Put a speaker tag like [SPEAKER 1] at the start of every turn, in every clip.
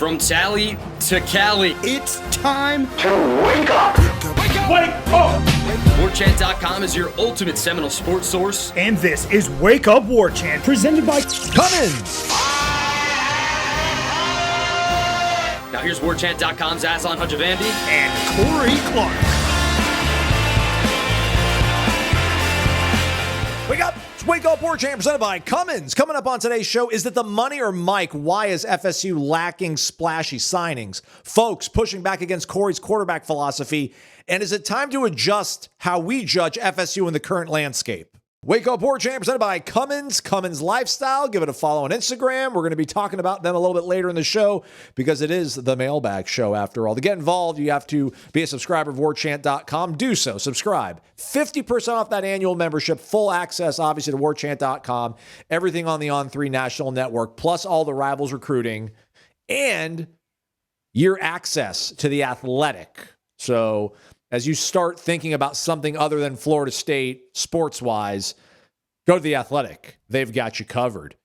[SPEAKER 1] From Tally to Cali,
[SPEAKER 2] It's time
[SPEAKER 3] to wake up.
[SPEAKER 2] Wake up! Wake up!
[SPEAKER 1] Warchant.com is your ultimate Seminole sports source.
[SPEAKER 2] And this is Wake Up Warchant, presented by Cummins.
[SPEAKER 1] Now here's Warchant.com's Aslan Hajavandi
[SPEAKER 2] And Corey Clark.
[SPEAKER 4] Wake up! It's Wake Up Warchant presented by Cummins. Coming up on today's show, is it the money or Mike? Why is FSU lacking splashy signings? Folks pushing back against Corey's quarterback philosophy. And is it time to adjust how we judge FSU in the current landscape? Wake Up Warchant presented by Cummins, CumminsLifestyle. Give it a follow on Instagram. We're going to be talking about them a little bit later in the show because it is the mailbag show after all. To get involved, you have to be a subscriber of Warchant.com. Do so. Subscribe. 50% off that annual membership. Full access, obviously, to Warchant.com. Everything on the On3 National Network, plus all the Rivals recruiting, and year access to The Athletic. So as you start thinking about something other than Florida State sports-wise, go to The Athletic. They've got you covered.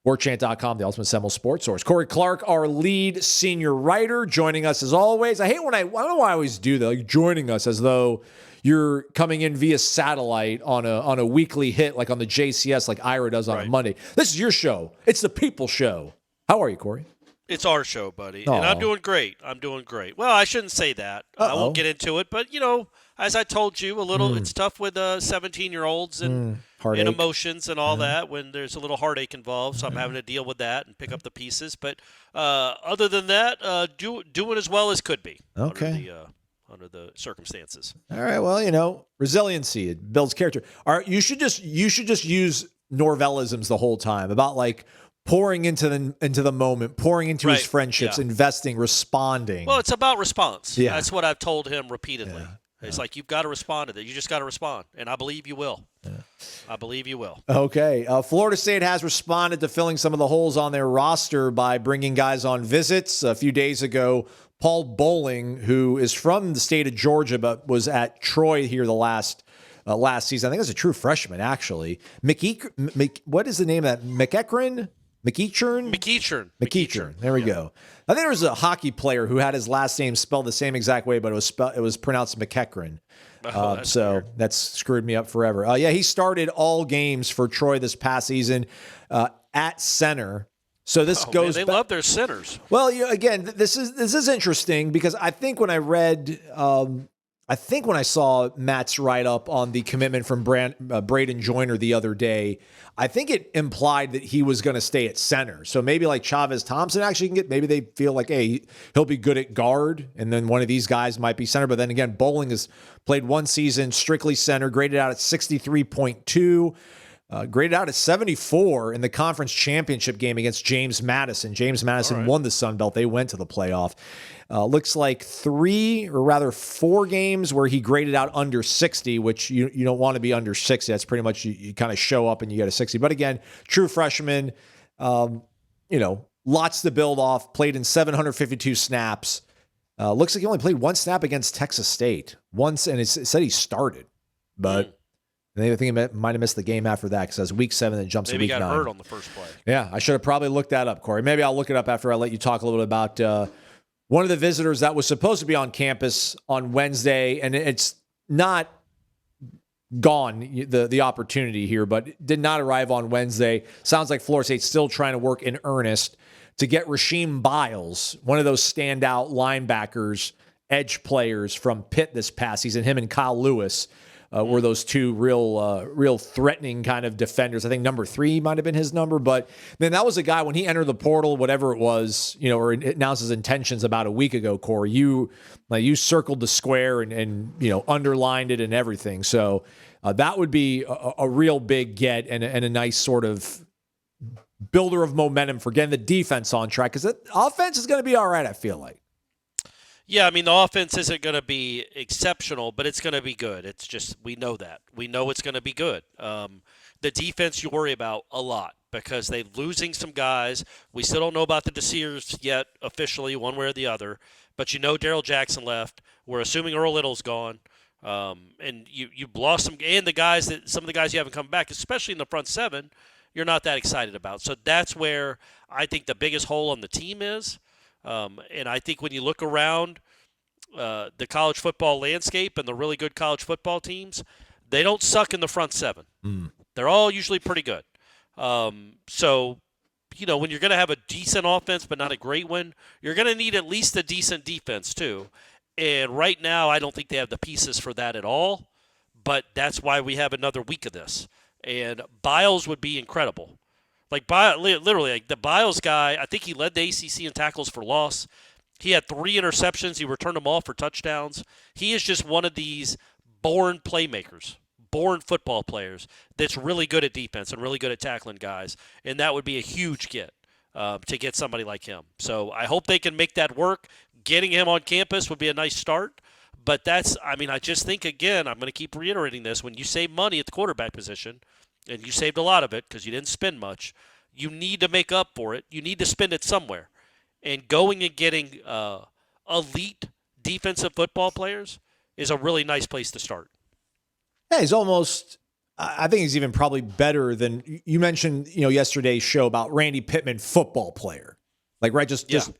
[SPEAKER 4] Warchant.com, the ultimate Seminole sports source. Corey Clark, our lead senior writer, joining us as always. I don't know why I always do that, like joining us as though you're coming in via satellite on a weekly hit, like on the JCS, like Ira does on a Monday. This is your show. It's the people show. How are you, Corey?
[SPEAKER 5] It's our show, buddy.
[SPEAKER 4] Aww.
[SPEAKER 5] And I'm doing great. Well, I shouldn't say that. I won't get into it. But, as I told you, it's tough with 17-year-olds and emotions and all that when there's a little heartache involved. So I'm having to deal with that and pick up the pieces. But other than that, doing as well as could be under the circumstances. All
[SPEAKER 4] right. Well, resiliency, it builds character. All right, you should just use Norvellisms the whole time about like pouring into the moment, pouring into his friendships, investing, responding.
[SPEAKER 5] Well, it's about response.
[SPEAKER 4] Yeah.
[SPEAKER 5] That's what I've told him repeatedly.
[SPEAKER 4] Yeah.
[SPEAKER 5] It's like, you've got to respond to that. You just got to respond. And I believe you will. Yeah. I believe you will.
[SPEAKER 4] Okay. Florida State has responded to filling some of the holes on their roster by bringing guys on visits. A few days ago, Paul Bowling, who is from the state of Georgia but was at Troy here the last season. I think it's a true freshman, actually. What is the name of that? McEachern. There we go. I think there was a hockey player who had his last name spelled the same exact way, but it was pronounced McEachern. So that's screwed me up forever. He started all games for Troy this past season at center. So this goes.
[SPEAKER 5] They love their centers.
[SPEAKER 4] Well, again, this is interesting because I think when I read. When I saw Matt's write-up on the commitment from Braden Joyner the other day, I think it implied that he was going to stay at center. So maybe like Chavez Thompson actually can maybe they feel like, hey, he'll be good at guard, and then one of these guys might be center. But then again, Bowling has played one season strictly center, graded out at 63.2. Graded out at 74 in the conference championship game against James Madison. James Madison won the Sun Belt. They went to the playoff. Looks like 4 games where he graded out under 60, which you don't want to be under 60. That's pretty much you kind of show up and you get a 60. But again, true freshman, lots to build off, played in 752 snaps. Looks like he only played one snap against Texas State once, and it said he started. But I think he might have missed the game after that because it was week 7 that jumps to week 9.
[SPEAKER 5] Maybe got hurt on the first play.
[SPEAKER 4] Yeah, I should have probably looked that up, Corey. Maybe I'll look it up after I let you talk a little bit about one of the visitors that was supposed to be on campus on Wednesday, and it's not gone, the opportunity here, but did not arrive on Wednesday. Sounds like Florida State's still trying to work in earnest to get Rasheem Biles, one of those standout linebackers, edge players from Pitt this past season. Him and Kyle Lewis were those two real threatening kind of defenders. I think number 3 might have been his number, but man, that was a guy when he entered the portal, whatever it was, or announced his intentions about a week ago, Corey, you circled the square and underlined it and everything. So that would be a real big get and a nice sort of builder of momentum for getting the defense on track, because the offense is going to be all right, I feel like.
[SPEAKER 5] Yeah, I mean, the offense isn't going to be exceptional, but it's going to be good. It's just, we know that. We know it's going to be good. The defense you worry about a lot because they're losing some guys. We still don't know about the Desirs yet officially, one way or the other. But Darrell Jackson left. We're assuming Earl Little's gone. And you've lost some – and some of the guys you haven't come back, especially in the front 7, you're not that excited about. So that's where I think the biggest hole on the team is. And I think when you look around the college football landscape and the really good college football teams, they don't suck in the front seven. They're all usually pretty good. So, when you're going to have a decent offense but not a great one, you're going to need at least a decent defense too. And right now, I don't think they have the pieces for that at all. But that's why we have another week of this. And Biles would be incredible. Literally, the Biles guy, I think he led the ACC in tackles for loss. He had 3 interceptions. He returned them all for touchdowns. He is just one of these born playmakers, born football players that's really good at defense and really good at tackling guys. And that would be a huge get to get somebody like him. So I hope they can make that work. Getting him on campus would be a nice start. But I just think, again, I'm going to keep reiterating this. When you save money at the quarterback position, and you saved a lot of it because you didn't spend much, you need to make up for it. You need to spend it somewhere. And going and getting elite defensive football players is a really nice place to start.
[SPEAKER 4] Yeah, he's almost – I think he's even probably better than – you mentioned, yesterday's show about Randy Pittman, football player. Just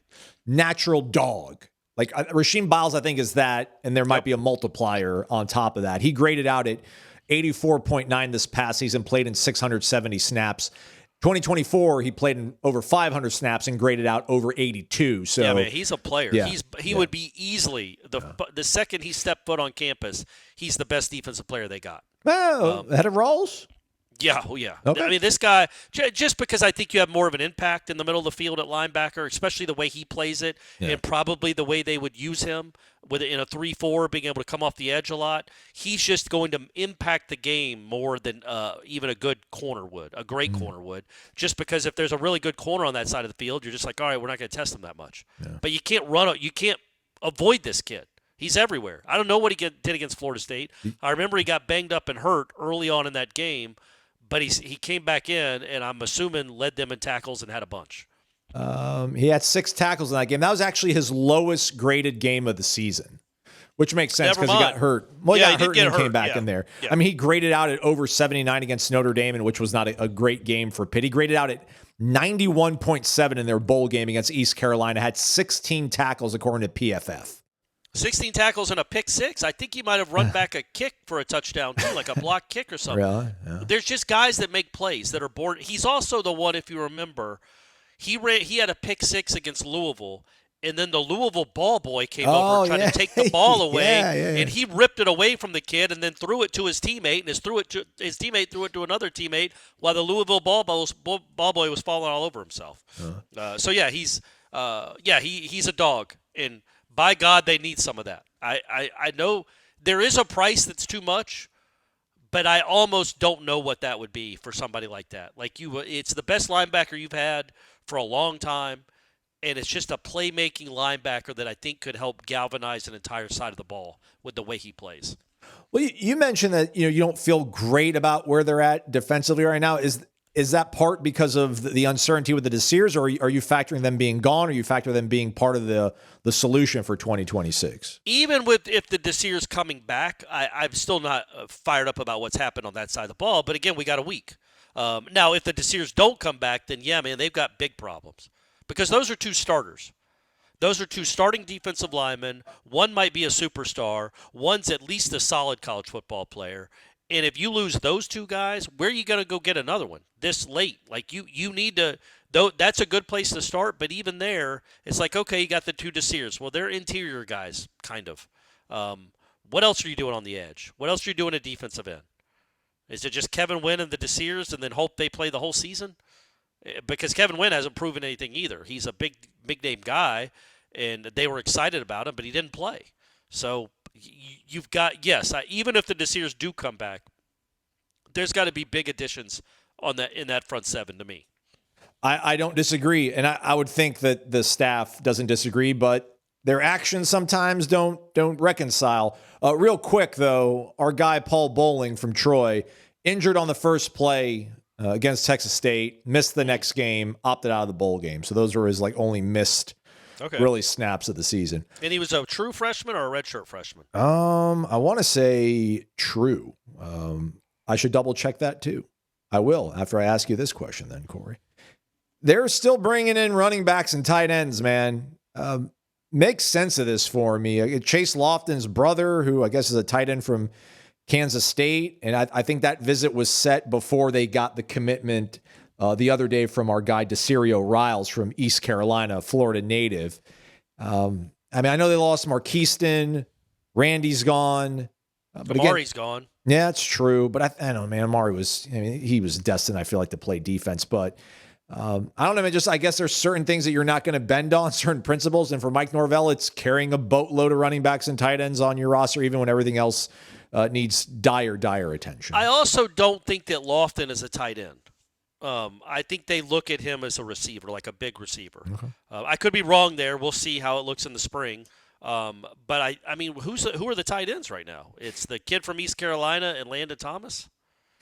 [SPEAKER 4] natural dog. Rasheem Biles, I think, is that, and there might be a multiplier on top of that. He graded out at 84.9 this past season, played in 670 snaps. 2024, he played in over 500 snaps and graded out over 82. So
[SPEAKER 5] yeah, man, he's a player.
[SPEAKER 4] Yeah,
[SPEAKER 5] he would be easily the second he stepped foot on campus, he's the best defensive player they got.
[SPEAKER 4] Well, head of Rawls?
[SPEAKER 5] Yeah, well, yeah.
[SPEAKER 4] Okay.
[SPEAKER 5] I mean, this guy, just because I think you have more of an impact in the middle of the field at linebacker, especially the way he plays it, and probably the way they would use him in a 3-4, being able to come off the edge a lot, he's just going to impact the game more than even a good corner would, a great corner would, just because if there's a really good corner on that side of the field, you're just like, all right, we're not going to test him that much. Yeah. But you can't avoid this kid. He's everywhere. I don't know what he did against Florida State. I remember he got banged up and hurt early on in that game, but he came back in, and I'm assuming led them in tackles and had a bunch.
[SPEAKER 4] He had 6 tackles in that game. That was actually his lowest graded game of the season, which makes sense because he got hurt. Well, he got hurt and came back in there. Yeah. I mean, he graded out at over 79 against Notre Dame, which was not a great game for Pitt. He graded out at 91.7 in their bowl game against East Carolina, had 16 tackles according to PFF.
[SPEAKER 5] 16 tackles and a pick 6. I think he might have run back a kick for a touchdown, too, like a block kick or something.
[SPEAKER 4] Really? Yeah.
[SPEAKER 5] There's just guys that make plays that are born. He's also the one, if you remember, he had a pick 6 against Louisville, and then the Louisville ball boy came over and tried to take the ball away, and he ripped it away from the kid and then threw it to his teammate, and his teammate threw it to another teammate while the Louisville ball boy was falling all over himself. He's a dog, and by God, they need some of that. I know there is a price that's too much, but I almost don't know what that would be for somebody like that. It's the best linebacker you've had for a long time, and it's just a playmaking linebacker that I think could help galvanize an entire side of the ball with the way he plays.
[SPEAKER 4] Well, you mentioned that you don't feel great about where they're at defensively right now. Is that part because of the uncertainty with the Desirs, or are you factoring them being gone, or are you factoring them being part of the solution for 2026?
[SPEAKER 5] Even if the Desirs coming back, I'm still not fired up about what's happened on that side of the ball. But again, we got a week. Now, if the Desirs don't come back, then yeah, man, they've got big problems because those are 2 starters. Those are 2 starting defensive linemen. One might be a superstar. One's at least a solid college football player. And if you lose those 2 guys, where are you going to go get another one this late? You need to – though that's a good place to start, but even there, it's like, okay, you got the 2 Desirs. Well, they're interior guys, kind of. What else are you doing on the edge? What else are you doing at defensive end? Is it just Kevin Wynn and the Desirs and then hope they play the whole season? Because Kevin Wynn hasn't proven anything either. He's a big-name guy, and they were excited about him, but he didn't play. So you've got, even if the Desirs do come back, there's got to be big additions in that front 7 to me.
[SPEAKER 4] I don't disagree, and I would think that the staff doesn't disagree, but their actions sometimes don't reconcile. Real quick, though, our guy Paul Bowling from Troy, injured on the first play against Texas State, missed the next game, opted out of the bowl game. So those were his only missed really snaps of the season.
[SPEAKER 5] And he was a true freshman or a redshirt freshman?
[SPEAKER 4] I want to say true. I should double check that too. I will after I ask you this question then, Corey. They're still bringing in running backs and tight ends, man. Makes sense of this for me. Chase Lofton's brother, who I guess is a tight end from Kansas State, and I think that visit was set before they got the commitment the other day from our guy Desirio Riles from East Carolina, Florida native. I mean, I know they lost Marquiston, Randy's gone, but
[SPEAKER 5] Amari's gone.
[SPEAKER 4] Yeah, that's true. But I don't know, man. Amari he was destined, I feel like, to play defense. But I don't know, man. I guess there's certain things that you're not going to bend on, certain principles. And for Mike Norvell, it's carrying a boatload of running backs and tight ends on your roster, even when everything else needs dire attention.
[SPEAKER 5] I also don't think that Lofton is a tight end. I think they look at him as a receiver, like a big receiver.
[SPEAKER 4] Okay.
[SPEAKER 5] I could be wrong there. We'll see how it looks in the spring. But I mean, who are the tight ends right now? It's the kid from East Carolina and Landon Thomas.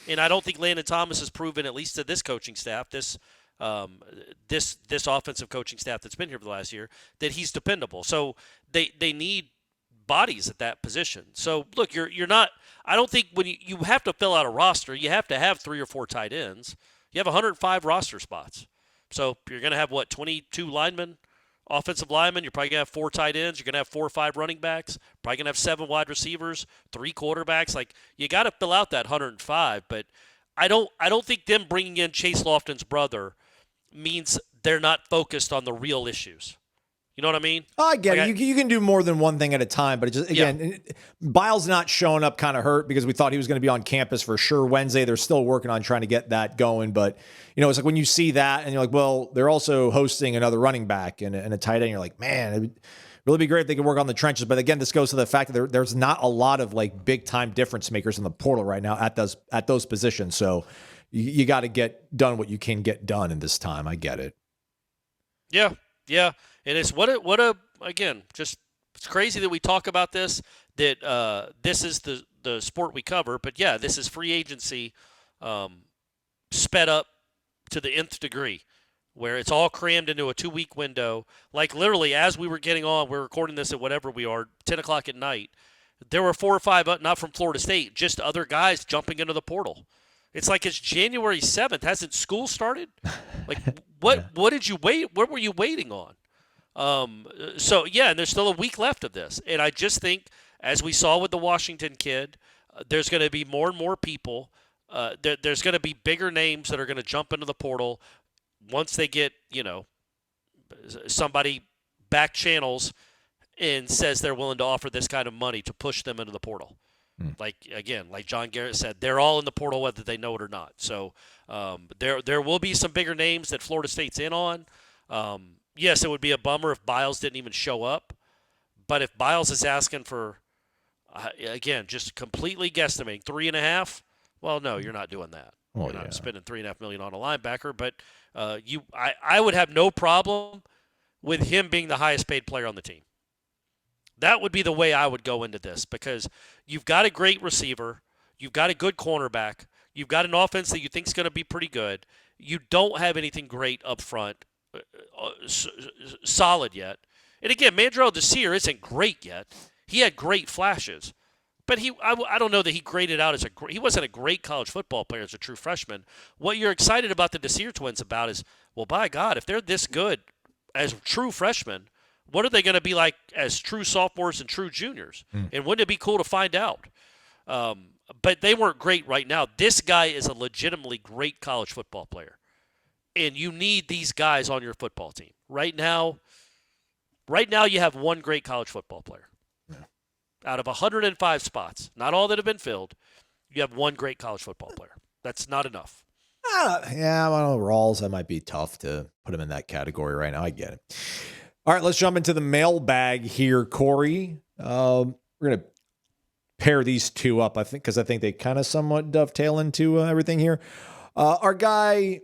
[SPEAKER 5] And I don't think Landon Thomas has proven, at least to this coaching staff, this offensive coaching staff that's been here for the last year, that he's dependable. So they need bodies at that position. So look, you're not. I don't think when you have to fill out a roster, you have to have 3 or 4 tight ends. You have 105 roster spots. So you're going to have, 22 linemen, offensive linemen. You're probably going to have 4 tight ends. You're going to have 4 or 5 running backs. Probably going to have 7 wide receivers, 3 quarterbacks. Like, you got to fill out that 105. But I don't think them bringing in Chase Lofton's brother means they're not focused on the real issues. You know what I mean?
[SPEAKER 4] I get it. You can do more than one thing at a time, but it just, again, Biles not showing up kind of hurt because we thought he was going to be on campus for sure Wednesday. They're still working on trying to get that going, but it's like when you see that and you're like, well, they're also hosting another running back and a tight end. You're like, man, it would really be great if they could work on the trenches. But again, this goes to the fact that there's not a lot of like big time difference makers in the portal right now at those positions. So you got to get done what you can get done in this time. I get it.
[SPEAKER 5] Yeah. And it's again, just it's crazy that we talk about this, that this is the sport we cover. But, yeah, this is free agency sped up to the nth degree, where it's all crammed into a 2-week window. Like, literally, as we were getting on, we're recording this at whatever we are, 10 o'clock at night, there were 4 or 5, not from Florida State, just other guys jumping into the portal. It's like it's January 7th. Hasn't school started? Like, what did you wait? What were you waiting on? So, yeah, and there's still a week left of this. And I just think, as we saw with the Washington kid, there's going to be more and more people. There's going to be bigger names that are going to jump into the portal once they get, somebody back channels and says they're willing to offer this kind of money to push them into the portal. Like John Garrett said, they're all in the portal whether they know it or not. So there will be some bigger names that Florida State's in on. Yes, it would be a bummer if Biles didn't even show up. But if Biles is asking for, again, just completely guesstimating, 3.5, well, no, you're not doing that. You're not spending $3.5 million on a linebacker. But I would have no problem with him being the highest paid player on the team. That would be the way I would go into this, because you've got a great receiver, you've got a good cornerback, you've got an offense that you think is going to be pretty good. You don't have anything great up front, solid yet. And again, Mandrell Desir isn't great yet. He had great flashes, but I don't know that he graded out he wasn't a great college football player as a true freshman. What you're excited about the Desir twins about is, well, by God, if they're this good as true freshmen, what are they going to be like as true sophomores and true juniors? And wouldn't it be cool to find out? But they weren't great right now. This guy is a legitimately great college football player. And you need these guys on your football team. Right now you have one great college football player. Yeah. Out of 105 spots, not all that have been filled, you have one great college football player. That's not enough.
[SPEAKER 4] Yeah, I don't know, Rawls, that might be tough to put him in that category right now. I get it. All right, let's jump into the mailbag here, Corey. We're going to pair these two up, I think, because I think they kind of somewhat dovetail into everything here. Our guy,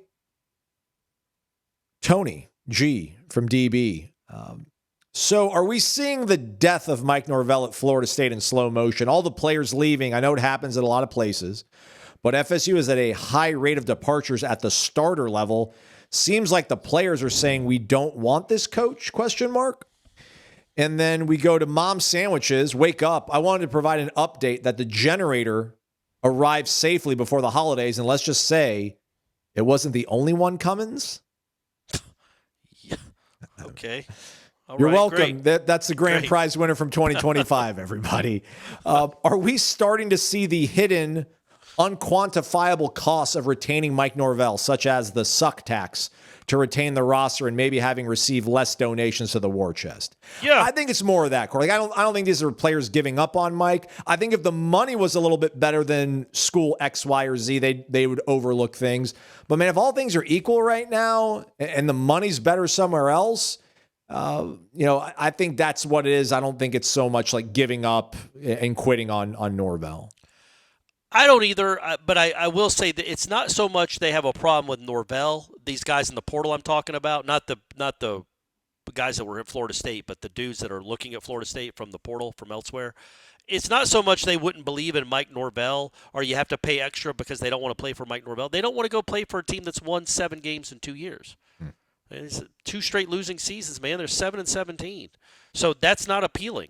[SPEAKER 4] Tony G from DB. So are we seeing the death of Mike Norvell at Florida State in slow motion? All the players leaving. I know it happens at a lot of places, but FSU is at a high rate of departures at the starter level. Seems like the players are saying we don't want this coach, ? And then we go to Mom Sandwiches. Wake up. I wanted to provide an update that the generator arrived safely before the holidays. And let's just say it wasn't the only one, Cummins.
[SPEAKER 5] Yeah. Okay. All
[SPEAKER 4] You're
[SPEAKER 5] right,
[SPEAKER 4] welcome.
[SPEAKER 5] great.
[SPEAKER 4] That's the grand
[SPEAKER 5] Great.
[SPEAKER 4] prize winner from 2025, everybody. Are we starting to see the hidden, unquantifiable costs of retaining Mike Norvell, such as the suck tax to retain the roster and maybe having received less donations to the war chest?
[SPEAKER 5] Yeah.
[SPEAKER 4] I think it's more of that, Corey. Like, I don't think these are players giving up on Mike. I think if the money was a little bit better than school X, Y, or Z, they would overlook things. But man, if all things are equal right now and the money's better somewhere else, I think that's what it is. I don't think it's so much like giving up and quitting on Norvell.
[SPEAKER 5] I don't either, but I will say that it's not so much they have a problem with Norvell. These guys in the portal I'm talking about, not the guys that were at Florida State, but the dudes that are looking at Florida State from the portal from elsewhere. It's not so much they wouldn't believe in Mike Norvell, or you have to pay extra because they don't want to play for Mike Norvell. They don't want to go play for a team that's won 7 games in 2 years. It's 2 straight losing seasons, man. They're 7-17. So that's not appealing.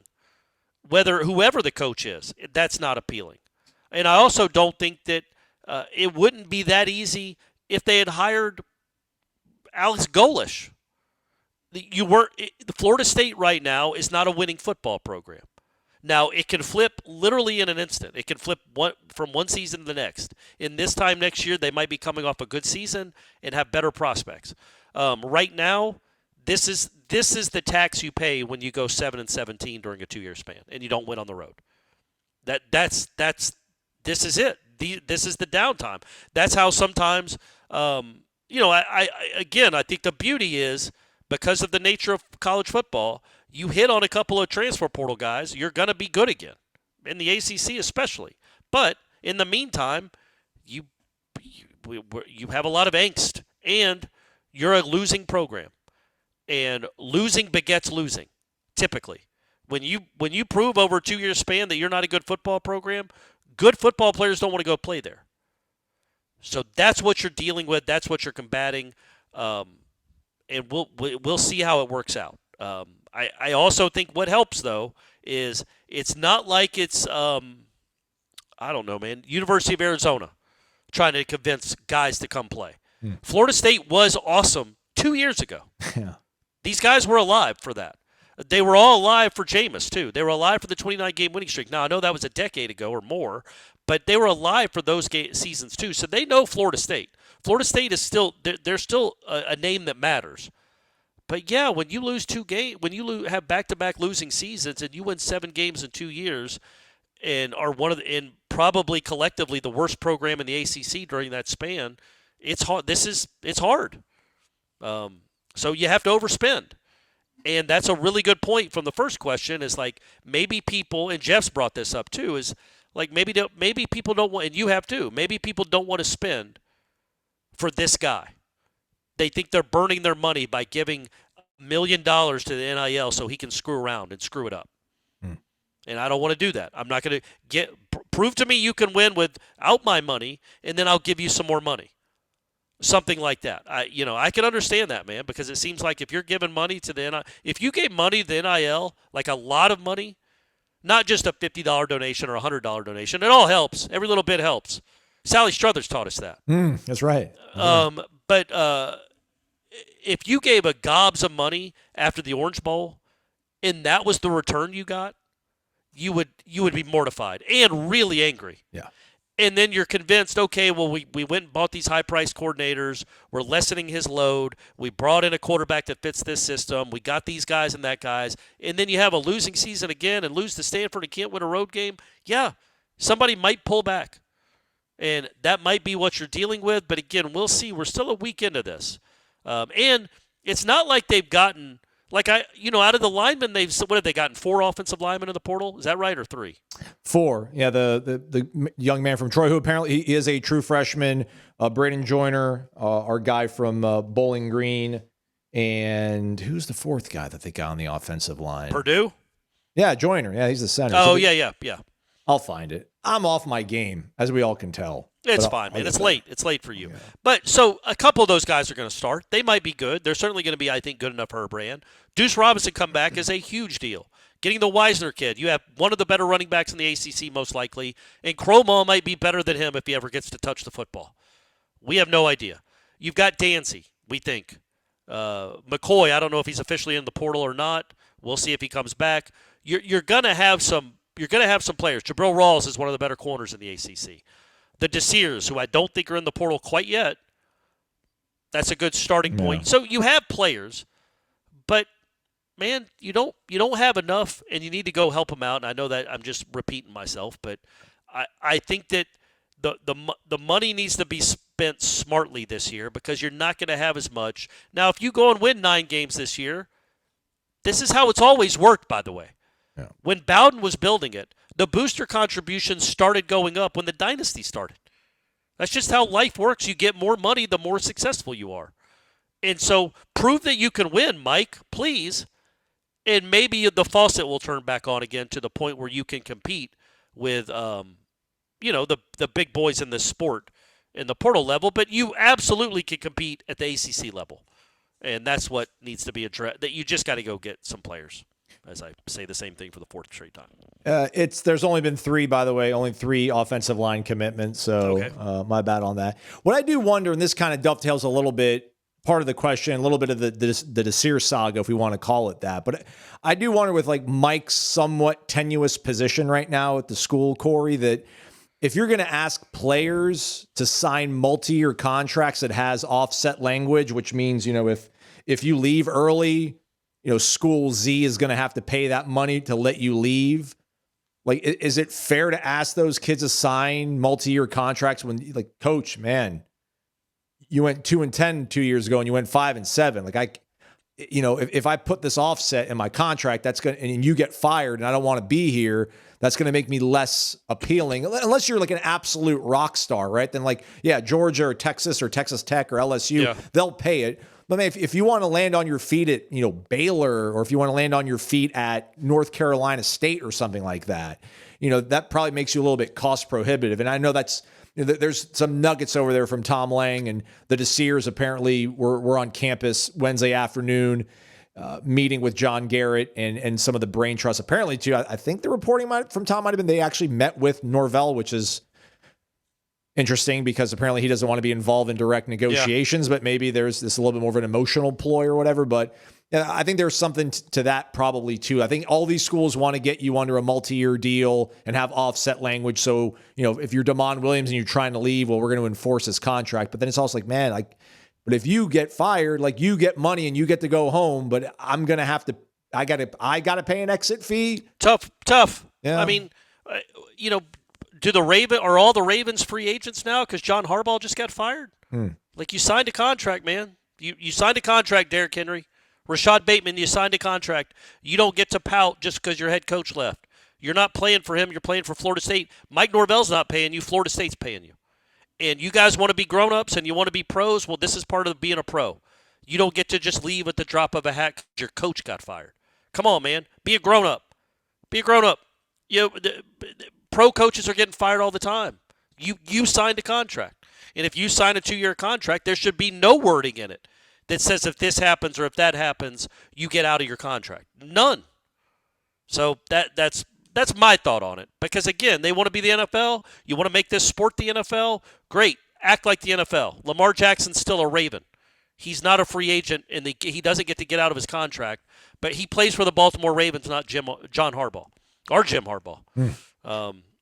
[SPEAKER 5] Whoever the coach is, that's not appealing. And I also don't think that it wouldn't be that easy if they had hired Alex Golish. The Florida State right now is not a winning football program. Now, it can flip literally in an instant. It can flip from one season to the next. In this time next year, they might be coming off a good season and have better prospects. Right now, this is the tax you pay when you go 7-17 during a 2-year span and you don't win on the road. This is it. This is the downtime. That's how sometimes, I think the beauty is because of the nature of college football, you hit on a couple of transfer portal guys, you're going to be good again, in the ACC especially. But in the meantime, you have a lot of angst, and you're a losing program. And losing begets losing, typically. When you prove over a 2-year span that you're not a good football program, good football players don't want to go play there. So that's what you're dealing with. That's what you're combating. And we'll see how it works out. I also think what helps, though, is it's not like it's, University of Arizona trying to convince guys to come play. Florida State was awesome 2 years ago.
[SPEAKER 4] Yeah.
[SPEAKER 5] These guys were alive for that. They were all alive for Jameis, too. They were alive for the 29-game winning streak. Now, I know that was a decade ago or more, but they were alive for those seasons, too. So they know Florida State. Florida State is still – they're still a name that matters. But, yeah, when you lose 2 games – when you have back-to-back losing seasons and you win 7 games in 2 years and are and probably collectively the worst program in the ACC during that span, it's hard. It's hard. So you have to overspend. And that's a really good point from the first question is like maybe people, and Jeff's brought this up too, is like maybe people don't want, and you have too, maybe people don't want to spend for this guy. They think they're burning their money by giving $1 million to the NIL so he can screw around and screw it up. And I don't want to do that. I'm not going to prove to me you can win without my money, and then I'll give you some more money. Something like that. I can understand that, man, because it seems like if you're giving money to the NIL, if you gave money to the NIL, like a lot of money, not just a $50 donation or a $100 donation, it all helps. Every little bit helps. Sally Struthers taught us that.
[SPEAKER 4] That's right.
[SPEAKER 5] But if you gave a gobs of money after the Orange Bowl, and that was the return you got, you would be mortified and really angry.
[SPEAKER 4] Yeah.
[SPEAKER 5] And then you're convinced, okay, well, we went and bought these high-priced coordinators. We're lessening his load. We brought in a quarterback that fits this system. We got these guys and that guys. And then you have a losing season again and lose to Stanford and can't win a road game. Yeah, somebody might pull back. And that might be what you're dealing with. But, again, we'll see. We're still a week into this. And it's not like they've gotten – out of the linemen, what have they gotten? 4 offensive linemen in the portal? Is that right, or 3?
[SPEAKER 4] 4. Yeah, the young man from Troy, who apparently he is a true freshman. Braden Joyner, our guy from Bowling Green, and who's the 4th guy that they got on the offensive line?
[SPEAKER 5] Purdue?
[SPEAKER 4] Yeah, Joyner. Yeah, he's the center.
[SPEAKER 5] Oh, yeah.
[SPEAKER 4] I'll find it. I'm off my game, as we all can tell.
[SPEAKER 5] It's fine, man. It's late. It's late for you. Yeah. But so a couple of those guys are going to start. They might be good. They're certainly going to be, I think, good enough for her brand. Deuce Robinson come back is a huge deal. Getting the Wisner kid. You have one of the better running backs in the ACC most likely, and Cromwell might be better than him if he ever gets to touch the football. We have no idea. You've got Danzy, we think. McCoy, I don't know if he's officially in the portal or not. We'll see if he comes back. You're gonna have some. You're gonna have some players. Jabril Rawls is one of the better corners in the ACC. The Desirs, who I don't think are in the portal quite yet, that's a good starting point.
[SPEAKER 4] Yeah.
[SPEAKER 5] So you have players, but man, you don't have enough, and you need to go help them out. And I know that I'm just repeating myself, but I think that the money needs to be spent smartly this year because you're not going to have as much. Now, if you go and win 9 games this year, this is how it's always worked, by the way.
[SPEAKER 4] Yeah.
[SPEAKER 5] When Bowden was building it, the booster contributions started going up when the dynasty started. That's just how life works. You get more money the more successful you are. And so prove that you can win, Mike, please. And maybe the faucet will turn back on again to the point where you can compete with, the big boys in this sport in the portal level. But you absolutely can compete at the ACC level. And that's what needs to be addressed. That you just got to go get some players, as I say the same thing for the 4th straight time.
[SPEAKER 4] There's only been 3, by the way, only 3 offensive line commitments. So
[SPEAKER 5] okay.
[SPEAKER 4] My bad on that. What I do wonder, and this kind of dovetails a little bit, part of the question, a little bit of the Desir saga, if we want to call it that. But I do wonder with like Mike's somewhat tenuous position right now at the school, Corey, that if you're going to ask players to sign multi-year contracts that has offset language, which means, if you leave early, school Z is going to have to pay that money to let you leave. Like, is it fair to ask those kids to sign multi-year contracts when, like, coach, man, you went 2-10 2 years ago and you went 5-7. Like, if I put this offset in my contract, that's going to, and you get fired and I don't want to be here, that's going to make me less appealing. Unless you're like an absolute rock star, right? Then Georgia or Texas Tech or LSU, they'll pay it. But man, if you want to land on your feet at, Baylor, or if you want to land on your feet at North Carolina State or something like that, that probably makes you a little bit cost prohibitive. And I know there's some nuggets over there from Tom Lang, and the Desirs apparently were on campus Wednesday afternoon, meeting with John Garrett and some of the brain trust. Apparently, too, I think the reporting from Tom might have been they actually met with Norvell, which is interesting because apparently he doesn't want to be involved in direct negotiations, but maybe there's this a little bit more of an emotional ploy or whatever. But I think there's something to that probably too. I think all these schools want to get you under a multi-year deal and have offset language. So, if you're Damon Williams and you're trying to leave, well, we're going to enforce this contract. But then it's also like, man, but if you get fired, like you get money and you get to go home, but I'm going to have to, I got to pay an exit fee.
[SPEAKER 5] Tough.
[SPEAKER 4] Yeah.
[SPEAKER 5] I mean, are all the Ravens free agents now because John Harbaugh just got fired? Like, you signed a contract, man. You signed a contract, Derrick Henry. Rashad Bateman, you signed a contract. You don't get to pout just because your head coach left. You're not playing for him. You're playing for Florida State. Mike Norvell's not paying you. Florida State's paying you. And you guys want to be grown-ups and you want to be pros? Well, this is part of being a pro. You don't get to just leave at the drop of a hat because your coach got fired. Come on, man. Be a grown-up. Be a grown-up. Pro coaches are getting fired all the time. You signed a contract. And if you sign a 2-year contract, there should be no wording in it that says if this happens or if that happens, you get out of your contract. None. So that's my thought on it. Because, again, they want to be the NFL. You want to make this sport the NFL? Great. Act like the NFL. Lamar Jackson's still a Raven. He's not a free agent, and he doesn't get to get out of his contract. But he plays for the Baltimore Ravens, not John Harbaugh or Jim Harbaugh.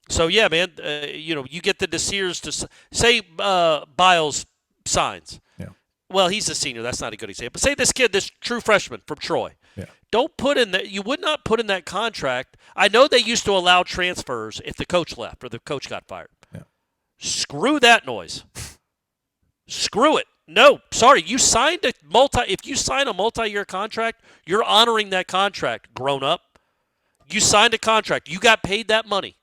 [SPEAKER 5] So, yeah, man, you get the Desirs to say Biles signs.
[SPEAKER 4] Yeah.
[SPEAKER 5] Well, he's a senior. That's not a good example. Say this kid, this true freshman from Troy.
[SPEAKER 4] Yeah.
[SPEAKER 5] Don't put in that. You would not put in that contract. I know they used to allow transfers if the coach left or the coach got fired.
[SPEAKER 4] Yeah.
[SPEAKER 5] Screw that noise. Screw it. No, sorry. If you sign a multi-year contract, you're honoring that contract, grown up. You signed a contract. You got paid that money.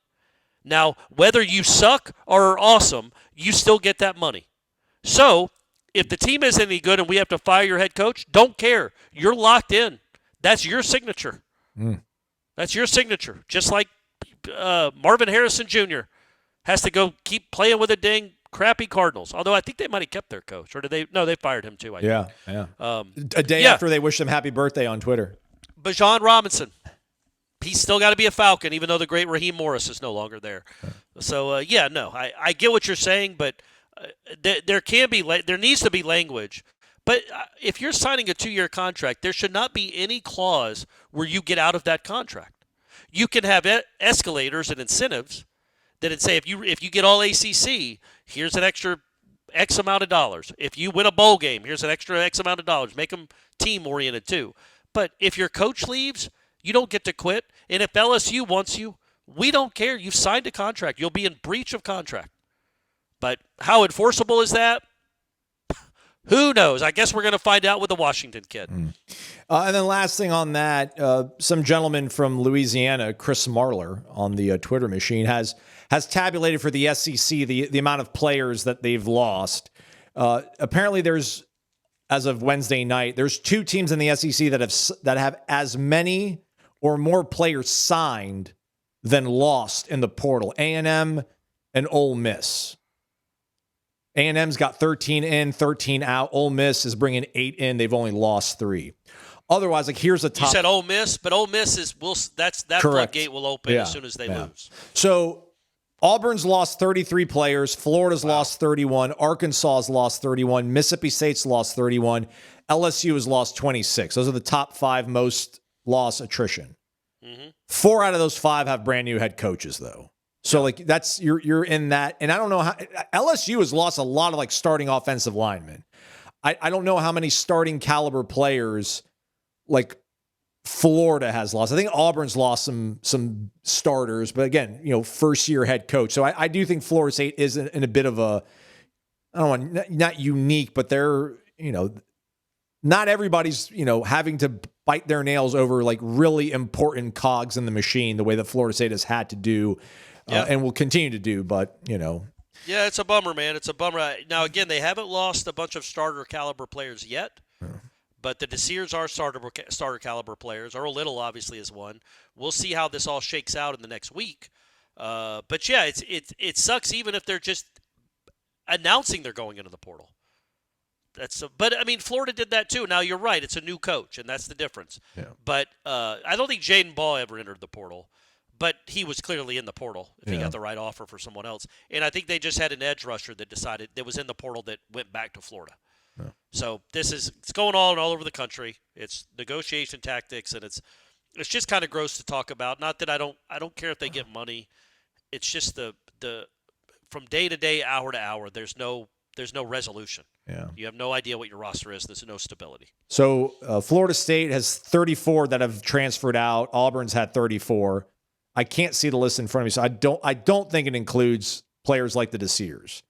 [SPEAKER 5] Now, whether you suck or are awesome, you still get that money. So, if the team isn't any good and we have to fire your head coach, don't care. You're locked in. That's your signature. That's your signature. Just like Marvin Harrison Jr. has to go keep playing with the dang crappy Cardinals. Although I think they might have kept their coach. Or did they? No, they fired him too, I think.
[SPEAKER 4] Yeah. A day after they wished him happy birthday on Twitter.
[SPEAKER 5] Bijan Robinson. He's still got to be a Falcon, even though the great Raheem Morris is no longer there. So, I get what you're saying, but there needs to be language. But if you're signing a 2-year contract, there should not be any clause where you get out of that contract. You can have escalators and incentives that would say if you get all ACC, here's an extra X amount of dollars. If you win a bowl game, here's an extra X amount of dollars. Make them team-oriented too. But if your coach leaves, you don't get to quit. And if LSU wants you, we don't care. You've signed a contract. You'll be in breach of contract. But how enforceable is that? Who knows? I guess we're going to find out with the Washington kid.
[SPEAKER 4] And then last thing on that, some gentleman from Louisiana, Chris Marler, on the Twitter machine, has tabulated for the SEC the amount of players that they've lost. Apparently there's, as of Wednesday night, there's 2 teams in the SEC that have as many or more players signed than lost in the portal. A&M and Ole Miss. A&M's got 13 in, 13 out. Ole Miss is bringing 8 in. They've only lost 3. Otherwise, like, here's a top.
[SPEAKER 5] You said Ole Miss, but Ole Miss that floodgate will open as soon as they lose.
[SPEAKER 4] So Auburn's lost 33 players. Florida's lost 31. Arkansas has lost 31. Mississippi State's lost 31. LSU has lost 26. Those are the top 5 most loss attrition. 4 out of those 5 have brand new head coaches, though. So like that's you're in that, and I don't know how LSU has lost a lot of like starting offensive linemen. I don't know how many starting caliber players like Florida has lost. I think Auburn's lost some starters, but again, first year head coach. So I do think Florida State is in a bit of a, I don't want, not unique, but they're not everybody's having to bite their nails over like really important cogs in the machine the way that Florida State has had to do. And will continue to do, but,
[SPEAKER 5] Yeah, it's a bummer, man. It's a bummer. Now, again, they haven't lost a bunch of starter caliber players yet, but the Desirs are starter caliber players. Earl Little, obviously, is one. We'll see how this all shakes out in the next week. But, yeah, it sucks even if they're just announcing they're going into the portal. But, I mean, Florida did that too. Now, you're right. It's a new coach, and that's the difference. Yeah. But I don't think Jaden Ball ever entered the portal. But he was clearly in the portal if he got the right offer for someone else. And I think they just had an edge rusher that was in the portal that went back to Florida. Yeah. So it's going on all over the country. It's negotiation tactics, and it's just kind of gross to talk about. Not that I don't care if they get money. It's just the from day to day, hour to hour, there's no resolution. Yeah. You have no idea what your roster is. There's no stability. So
[SPEAKER 4] Florida State has 34 that have transferred out. Auburn's had 34. I can't see the list in front of me, so I don't think it includes players like the Desirs.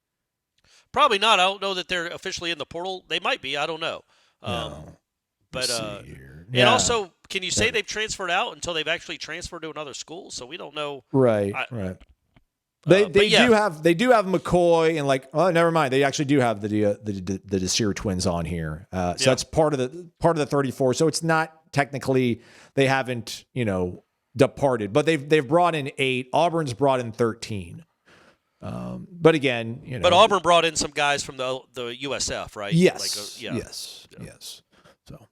[SPEAKER 5] Probably not. I don't know that they're officially in the portal. They might be. I don't know. But and also, can you say they've transferred out until they've actually transferred to another school? So we don't know.
[SPEAKER 4] Right. They do have McCoy and never mind. They actually do have the Desir twins on here. So that's part of the 34. So it's not technically they haven't departed, but they've brought in 8. Auburn's brought in 13. But again,
[SPEAKER 5] But Auburn brought in some guys from the USF, right?
[SPEAKER 4] Yes. Yes. So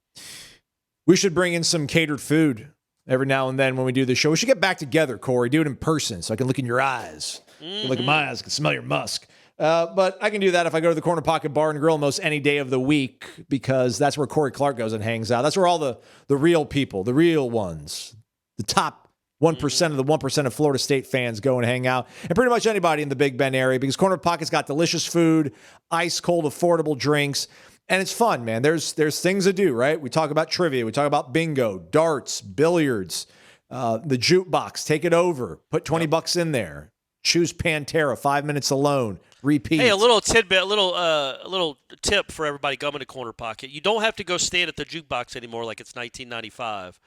[SPEAKER 4] we should bring in some catered food every now and then when we do the show. We should get back together, Corey. Do it in person so I can look in your eyes. Look at my eyes. I can smell your musk. But I can do that if I go to the Corner Pocket Bar and Grill most any day of the week, because that's where Corey Clark goes and hangs out. That's where all the real people, the real ones, the top 1% of the 1% of Florida State fans go and hang out, and pretty much anybody in the Big Bend area, because Corner Pocket's got delicious food, ice cold, affordable drinks, and it's fun, man. There's things to do, right? We talk about trivia. We talk about bingo, darts, billiards, the jukebox. Take it over. Put $20 in there. Choose Pantera. 5 minutes alone. Repeat.
[SPEAKER 5] Hey, a little tidbit, a little tip for everybody coming to Corner Pocket. You don't have to go stand at the jukebox anymore like it's 1995.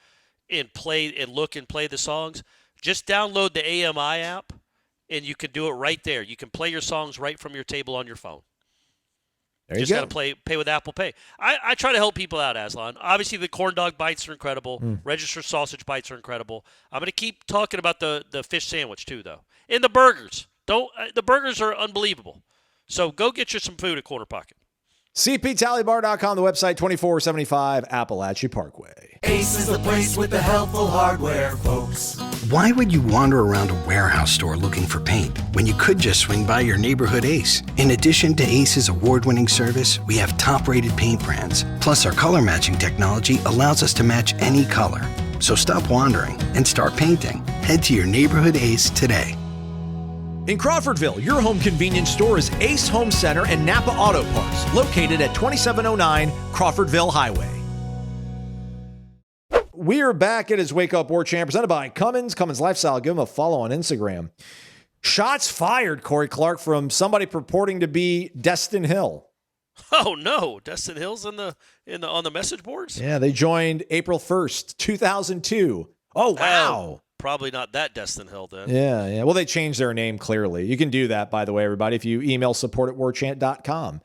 [SPEAKER 5] And play the songs. Just download the AMI app, and you can do it right there. You can play your songs right from your table on your phone.
[SPEAKER 4] There you
[SPEAKER 5] just
[SPEAKER 4] go.
[SPEAKER 5] Got to pay with Apple Pay. I try to help people out, Aslan. Obviously, the corn dog bites are incredible. Register sausage bites are incredible. I'm going to keep talking about the fish sandwich too, though, and the burgers. The burgers are unbelievable. So go get you some food at Corner Pocket.
[SPEAKER 4] CPTallybar.com, the website, 2475 Appalachia Parkway.
[SPEAKER 3] Ace is the place with the helpful hardware, folks. Why would you wander around a warehouse store looking for paint when you could just swing by your neighborhood Ace? In addition to Ace's award-winning service, we have top-rated paint brands. Plus, our color matching technology allows us to match any color. So stop wandering and start painting. Head to your neighborhood Ace today.
[SPEAKER 4] In Crawfordville, your home convenience store is Ace Home Center and NAPA Auto Parts, located at 2709 Crawfordville Highway. We are back at his Wake Up Warchant, presented by Cummins, CumminsLifestyle. Give him a follow on Instagram. Shots fired, Corey Clark, from somebody purporting to be Destin Hill.
[SPEAKER 5] Oh no, Destin Hill's on the message boards?
[SPEAKER 4] Yeah, they joined April 1st, 2002. Oh, wow.
[SPEAKER 5] Probably not that Destin Hill then.
[SPEAKER 4] Yeah. Well, they changed their name clearly. You can do that, by the way, everybody, if you email support@warchant.com.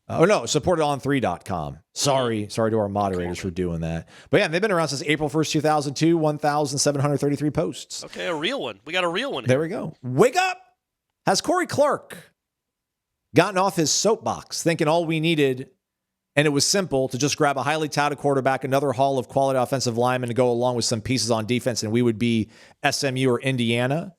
[SPEAKER 4] support@on3.com. Sorry to our moderators for doing that. But yeah, they've been around since April 1st, 2002, 1,733 posts.
[SPEAKER 5] Okay, a real one. We got a real one here.
[SPEAKER 4] There we go. Wake up! Has Corey Clark gotten off his soapbox, thinking all we needed, and it was simple, to just grab a highly touted quarterback, another haul of quality offensive linemen to go along with some pieces on defense, and we would be SMU or Indiana?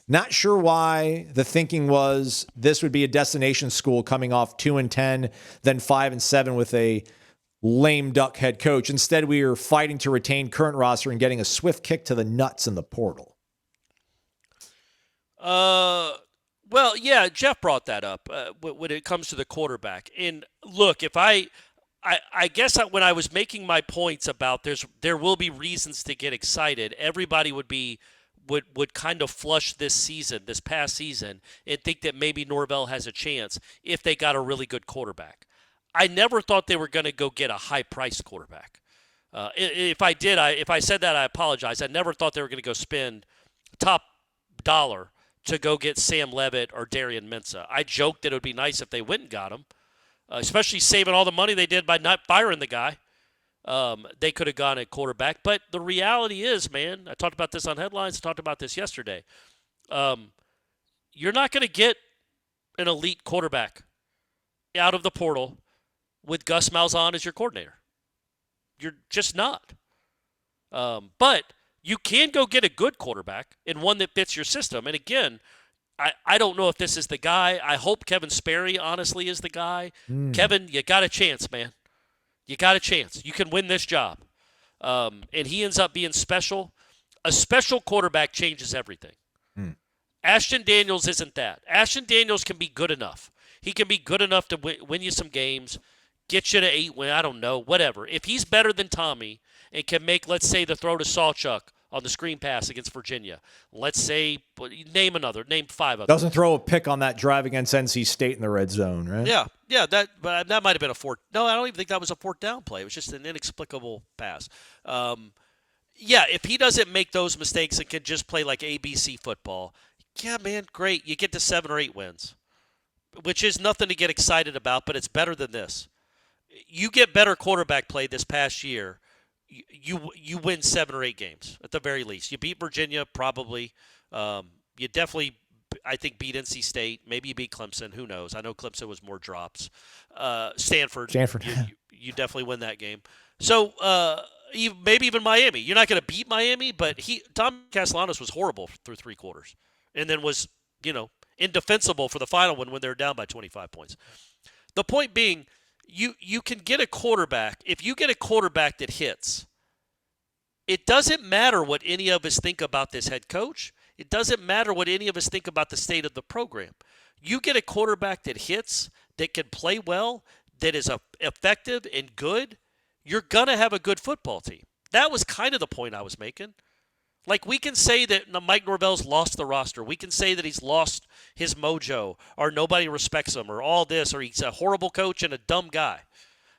[SPEAKER 4] Not sure why the thinking was this would be a destination school coming off 2-10, then 5-7 with a lame duck head coach. Instead, we are fighting to retain current roster and getting a swift kick to the nuts in the portal.
[SPEAKER 5] Well, yeah, Jeff brought that up when it comes to the quarterback. And look, if I guess when I was making my points about there will be reasons to get excited, everybody would kind of flush this past season, and think that maybe Norvell has a chance if they got a really good quarterback. I never thought they were going to go get a high-priced quarterback. If I said that, I apologize. I never thought they were going to go spend top dollar to go get Sam Levitt or Darian Mensah. I joked that it would be nice if they went and got him, especially saving all the money they did by not firing the guy. They could have gone at quarterback. But the reality is, man, I talked about this on Headlines, I talked about this yesterday. You're not going to get an elite quarterback out of the portal with Gus Malzahn as your coordinator. You're just not. But you can go get a good quarterback and one that fits your system. And again, I don't know if this is the guy. I hope Kevin Sperry, honestly, is the guy. Kevin, you got a chance, man. You got a chance. You can win this job. And he ends up being special. A special quarterback changes everything. Ashton Daniels isn't that. Ashton Daniels can be good enough. He can be good enough to win you some games, get you to 8 win, I don't know, whatever. If he's better than Tommy and can make, let's say, the throw to Sawchuk on the screen pass against Virginia, let's say, name 5 of them.
[SPEAKER 4] Doesn't throw a pick on that drive against NC State in the red zone, right?
[SPEAKER 5] Yeah, that might have been a fourth. No, I don't even think that was a fourth down play. It was just an inexplicable pass. Yeah, if he doesn't make those mistakes and can just play like ABC football, yeah, man, great. You get to 7 or 8 wins, which is nothing to get excited about, but it's better than this. You get better quarterback play this past year, you win 7 or 8 games at the very least. You beat Virginia, probably. You definitely, I think, beat NC State. Maybe you beat Clemson. Who knows? I know Clemson was more drops. Stanford. You definitely win that game. So maybe even Miami. You're not going to beat Miami, but Tom Castellanos was horrible through 3 quarters, and then was indefensible for the final one when they were down by 25 points. The point being, you can get a quarterback. If you get a quarterback that hits, it doesn't matter what any of us think about this head coach. It doesn't matter what any of us think about the state of the program. You get a quarterback that hits, that can play well, that is effective and good, you're going to have a good football team. That was kind of the point I was making. Like, we can say that Mike Norvell's lost the roster. We can say that he's lost his mojo, or nobody respects him, or all this, or he's a horrible coach and a dumb guy,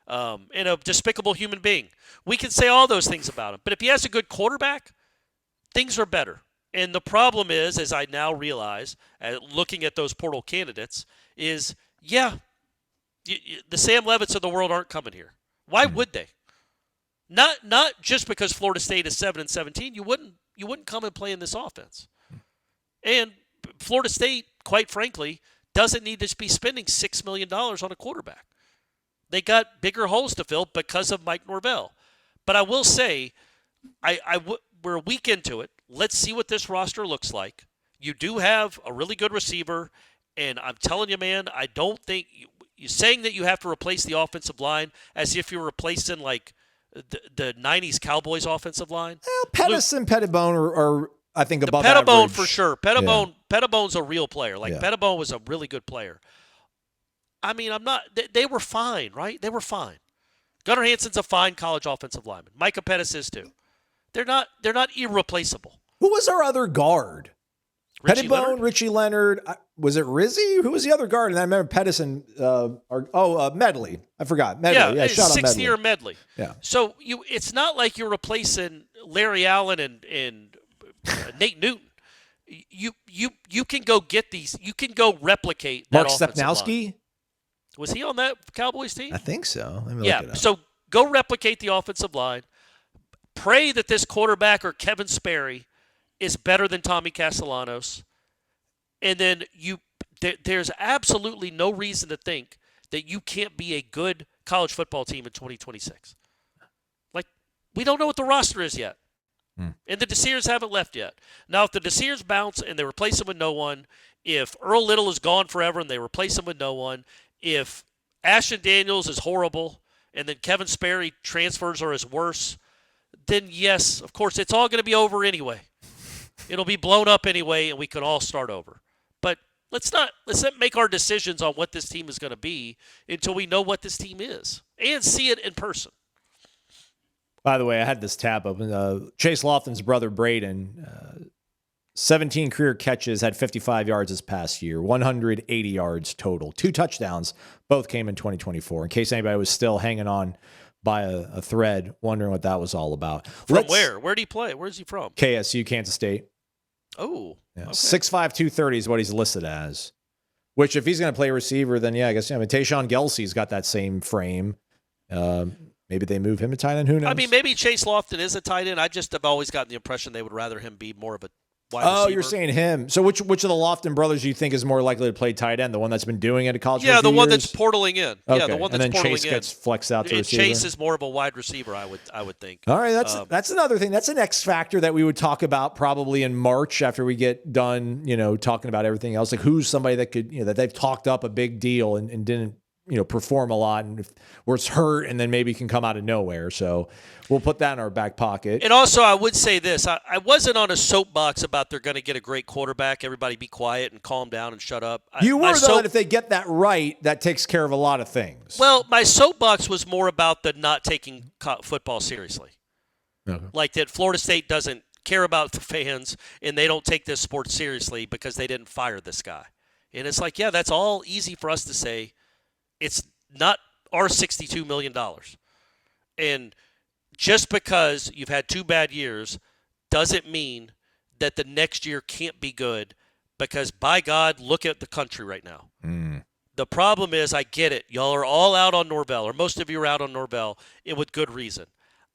[SPEAKER 5] and a despicable human being. We can say all those things about him. But if he has a good quarterback, things are better. And the problem is, as I now realize, looking at those portal candidates, is, the Sam Levitts of the world aren't coming here. Why would they? Not just because Florida State is 7-17. You wouldn't come and play in this offense. And Florida State, quite frankly, doesn't need to be spending $6 million on a quarterback. They got bigger holes to fill because of Mike Norvell. But I will say, we're a week into it. let's see what this roster looks like. You do have a really good receiver, and I'm telling you, man, I don't think you're saying that you have to replace the offensive line as if you're replacing like the 90s Cowboys offensive line.
[SPEAKER 4] Well, Pettis and Pettibone are I think, above
[SPEAKER 5] average. Pettibone for sure. Pettibone's a real player. Pettibone was a really good player. I mean, they were fine, right? They were fine. Gunnar Hansen's a fine college offensive lineman. Micah Pettis is too. They're not irreplaceable.
[SPEAKER 4] Who was our other guard? Pettibone, Richie Leonard. Was it Rizzi? Who was the other guard? And I remember Pettis and Medley. I forgot. Medley. Yeah, shout out Medley.
[SPEAKER 5] 6th year Medley.
[SPEAKER 4] Yeah.
[SPEAKER 5] So it's not like you're replacing Larry Allen and Nate Newton. You can go get these. You can go replicate that
[SPEAKER 4] Mark Stepnowski.
[SPEAKER 5] Line. Was he on that Cowboys team?
[SPEAKER 4] I think so. Let me look it up.
[SPEAKER 5] So go replicate the offensive line. Pray that this quarterback or Kevin Sperry is better than Tommy Castellanos. And then there's absolutely no reason to think that you can't be a good college football team in 2026. Like, we don't know what the roster is yet. And the Desirs haven't left yet. Now, if the Desirs bounce and they replace him with no one, if Earl Little is gone forever and they replace him with no one, if Ashton Daniels is horrible and then Kevin Sperry transfers are his worse, then yes, of course, it's all going to be over anyway. It'll be blown up anyway, and we can all start over. But let's not make our decisions on what this team is going to be until we know what this team is and see it in person.
[SPEAKER 4] By the way, I had this tab open. Chase Lofton's brother, Braden, 17 career catches, had 55 yards this past year, 180 yards total, 2 touchdowns. Both came in 2024, in case anybody was still hanging on by a thread, wondering what that was all about.
[SPEAKER 5] Where? Where did he play? Where's he from?
[SPEAKER 4] KSU, Kansas State.
[SPEAKER 5] Oh.
[SPEAKER 4] Yeah.
[SPEAKER 5] Okay.
[SPEAKER 4] 6'5", 230 is what he's listed as. Which, if he's going to play receiver, then yeah, I guess Tayshaun Gelsey's got that same frame. Maybe they move him to tight end. Who knows?
[SPEAKER 5] I mean, maybe Chase Lofton is a tight end. I just have always gotten the impression they would rather him be more of a wide receiver.
[SPEAKER 4] Oh, you're saying him. So which of the Lofton brothers do you think is more likely to play tight end? The one that's been doing it at college for a few
[SPEAKER 5] the one
[SPEAKER 4] years?
[SPEAKER 5] that's portaling in.
[SPEAKER 4] Okay.
[SPEAKER 5] Yeah, the one that's portaling in.
[SPEAKER 4] And then Chase gets flexed out to receiver.
[SPEAKER 5] Chase is more of a wide receiver, I would think.
[SPEAKER 4] All right, that's another thing. That's an X factor that we would talk about probably in March after we get done, talking about everything else. Like, who's somebody that could, that they've talked up a big deal and didn't, perform a lot, and where it's hurt and then maybe can come out of nowhere. So we'll put that in our back pocket.
[SPEAKER 5] And also, I would say this. I wasn't on a soapbox about they're going to get a great quarterback. Everybody be quiet and calm down and shut up.
[SPEAKER 4] You were, though, that if they get that right, that takes care of a lot of things.
[SPEAKER 5] Well, my soapbox was more about the not taking football seriously.
[SPEAKER 4] Okay.
[SPEAKER 5] Like that Florida State doesn't care about the fans and they don't take this sport seriously because they didn't fire this guy. And it's like, yeah, that's all easy for us to say. It's not our $62 million. And just because you've had 2 bad years doesn't mean that the next year can't be good, because, by God, look at the country right now. The problem is, I get it. Y'all are all out on Norvell, or most of you are out on Norvell, and with good reason.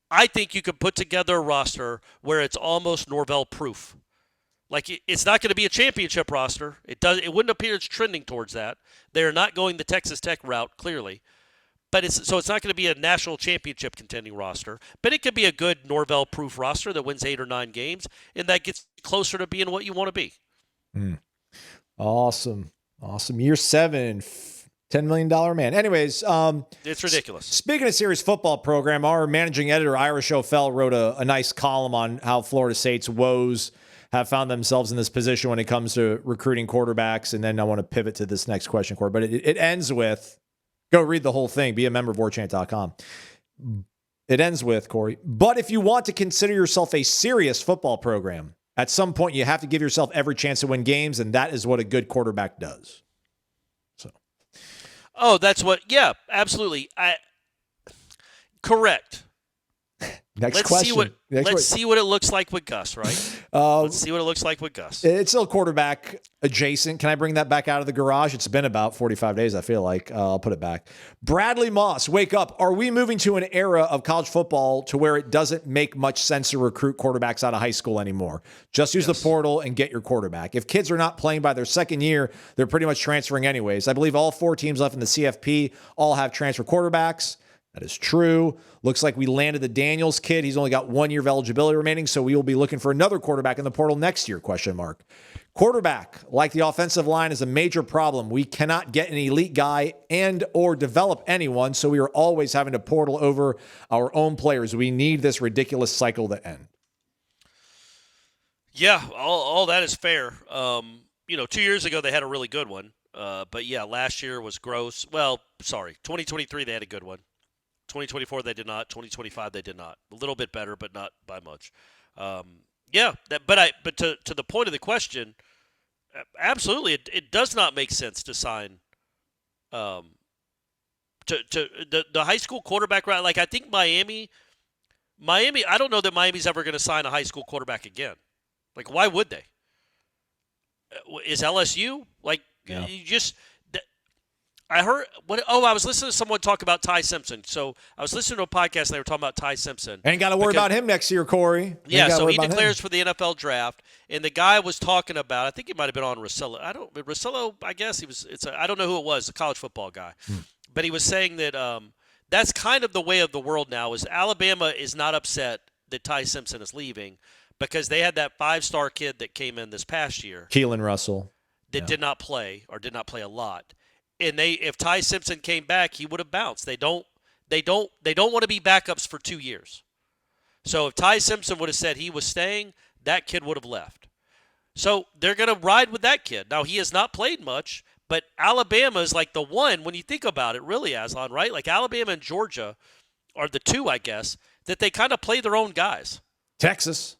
[SPEAKER 5] I think you could put together a roster where it's almost Norvell-proof. Like, it's not going to be a championship roster. It wouldn't appear it's trending towards that. They're not going the Texas Tech route, clearly. But it's not going to be a national championship contending roster. But it could be a good Norvell-proof roster that wins 8 or 9 games, and that gets closer to being what you want to be.
[SPEAKER 4] Awesome. Year 7, $10 million man. Anyways.
[SPEAKER 5] It's ridiculous.
[SPEAKER 4] Speaking of serious football program, our managing editor, Ira Schofel, wrote a nice column on how Florida State's woes have found themselves in this position when it comes to recruiting quarterbacks. And then I want to pivot to this next question, Corey. But it ends with, go read the whole thing, be a member of warchant.com. It ends with, Corey, but if you want to consider yourself a serious football program, at some point you have to give yourself every chance to win games, and that is what a good quarterback does. So,
[SPEAKER 5] that's what, yeah, absolutely. Correct.
[SPEAKER 4] Next question.
[SPEAKER 5] Let's see what it looks like with Gus, right? Let's see what it looks like with Gus.
[SPEAKER 4] It's still quarterback adjacent. Can I bring that back out of the garage? It's been about 45 days, I feel like. I'll put it back. Bradley Moss, wake up. Are we moving to an era of college football to where it doesn't make much sense to recruit quarterbacks out of high school anymore? Just use the portal and get your quarterback. If kids are not playing by their second year, they're pretty much transferring anyways. I believe all 4 teams left in the CFP all have transfer quarterbacks. That is true. Looks like we landed the Daniels kid. He's only got 1 year of eligibility remaining, so we will be looking for another quarterback in the portal next year, ? Quarterback, like the offensive line, is a major problem. We cannot get an elite guy and or develop anyone, so we are always having to portal over our own players. We need this ridiculous cycle to end.
[SPEAKER 5] Yeah, all that is fair. 2 years ago they had a really good one. But yeah, last year was gross. Well, sorry, 2023 they had a good one. 2024 they did not. 2025 they did not. A little bit better, but not by much. But to the point of the question, absolutely, it does not make sense to sign to the high school quarterback route. Like I think Miami. I don't know that Miami's ever going to sign a high school quarterback again. Like why would they? Is LSU like?
[SPEAKER 4] Yeah.
[SPEAKER 5] I heard I was listening to someone talk about Ty Simpson. So I was listening to a podcast and they were talking about Ty Simpson.
[SPEAKER 4] Ain't got to worry about him next year, Corey.
[SPEAKER 5] Yeah, so he declares for the NFL draft, and the guy was talking about. I think he might have been on Russillo. I guess he was. I don't know who it was. A college football guy, but he was saying that that's kind of the way of the world now. Is Alabama is not upset that Ty Simpson is leaving because they had that 5-star kid that came in this past year,
[SPEAKER 4] Keelan Russell.
[SPEAKER 5] That did not play a lot, and if Ty Simpson came back, he would have bounced. They don't want to be backups for 2 years. So if Ty Simpson would have said he was staying, that kid would have left. So they're going to ride with that kid. Now he has not played much, but Alabama is like the one when you think about it, really, Aslan, right? Like Alabama and Georgia are the two, I guess, that they kind of play their own guys.
[SPEAKER 4] Texas.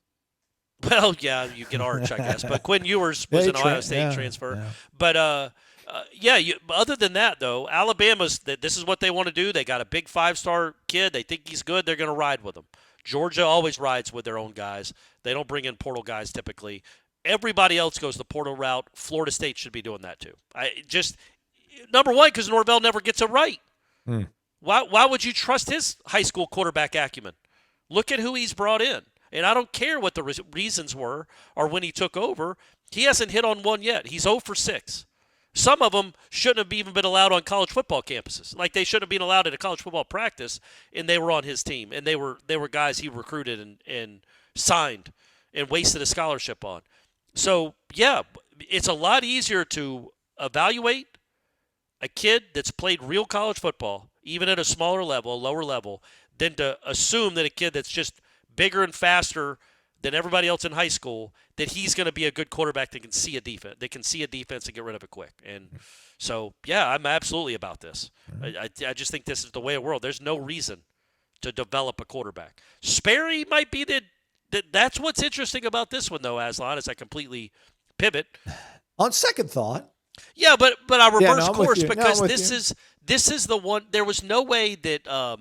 [SPEAKER 5] Well, yeah, you get Arch, I guess. But Quinn Ewers was an Ohio State transfer. Yeah. But, other than that, though, Alabama's this is what they want to do. They got a big 5-star kid. They think he's good. They're going to ride with him. Georgia always rides with their own guys. They don't bring in portal guys typically. Everybody else goes the portal route. Florida State should be doing that too. Number one, because Norvell never gets it right. Why would you trust his high school quarterback acumen? Look at who he's brought in. And I don't care what the reasons were or when he took over. He hasn't hit on one yet. He's 0 for 6. Some of them shouldn't have even been allowed on college football campuses. Like they shouldn't have been allowed at a college football practice, and they were on his team. And they were guys he recruited and signed and wasted a scholarship on. So, yeah, it's a lot easier to evaluate a kid that's played real college football, even at a smaller level, a lower level, than to assume that a kid that's just bigger and faster than everybody else in high school, that he's going to be a good quarterback that can see a defense. They can see a defense and get rid of it quick. And so, yeah, I'm absolutely about this. I just think this is the way of the world. There's no reason to develop a quarterback. Sperry might be that's what's interesting about this one, though, Aslan, as I completely pivot.
[SPEAKER 4] On second thought.
[SPEAKER 5] Yeah, but I reverse course because this is the one. There was no way that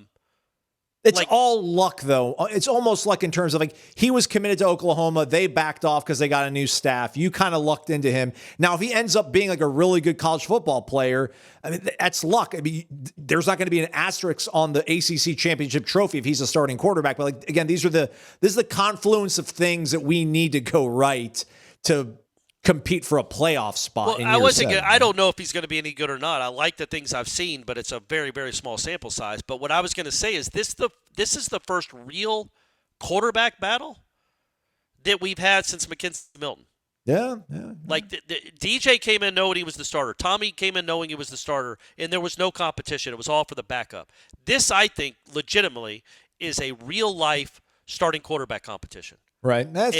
[SPEAKER 4] it's all luck, though. It's almost luck in terms of like he was committed to Oklahoma. They backed off because they got a new staff. You kind of lucked into him. Now, if he ends up being like a really good college football player, I mean, that's luck. I mean, there's not going to be an asterisk on the ACC championship trophy if he's a starting quarterback. But like again, this is the confluence of things that we need to go right to compete for a playoff spot.
[SPEAKER 5] Well, I don't know if he's going to be any good or not. I like the things I've seen, but it's a very, very small sample size. But what I was going to say is this is the first real quarterback battle that we've had since McKenzie Milton.
[SPEAKER 4] Yeah.
[SPEAKER 5] Like DJ came in knowing he was the starter. Tommy came in knowing he was the starter, and there was no competition. It was all for the backup. This, I think, legitimately is a real-life starting quarterback competition.
[SPEAKER 4] Right. That's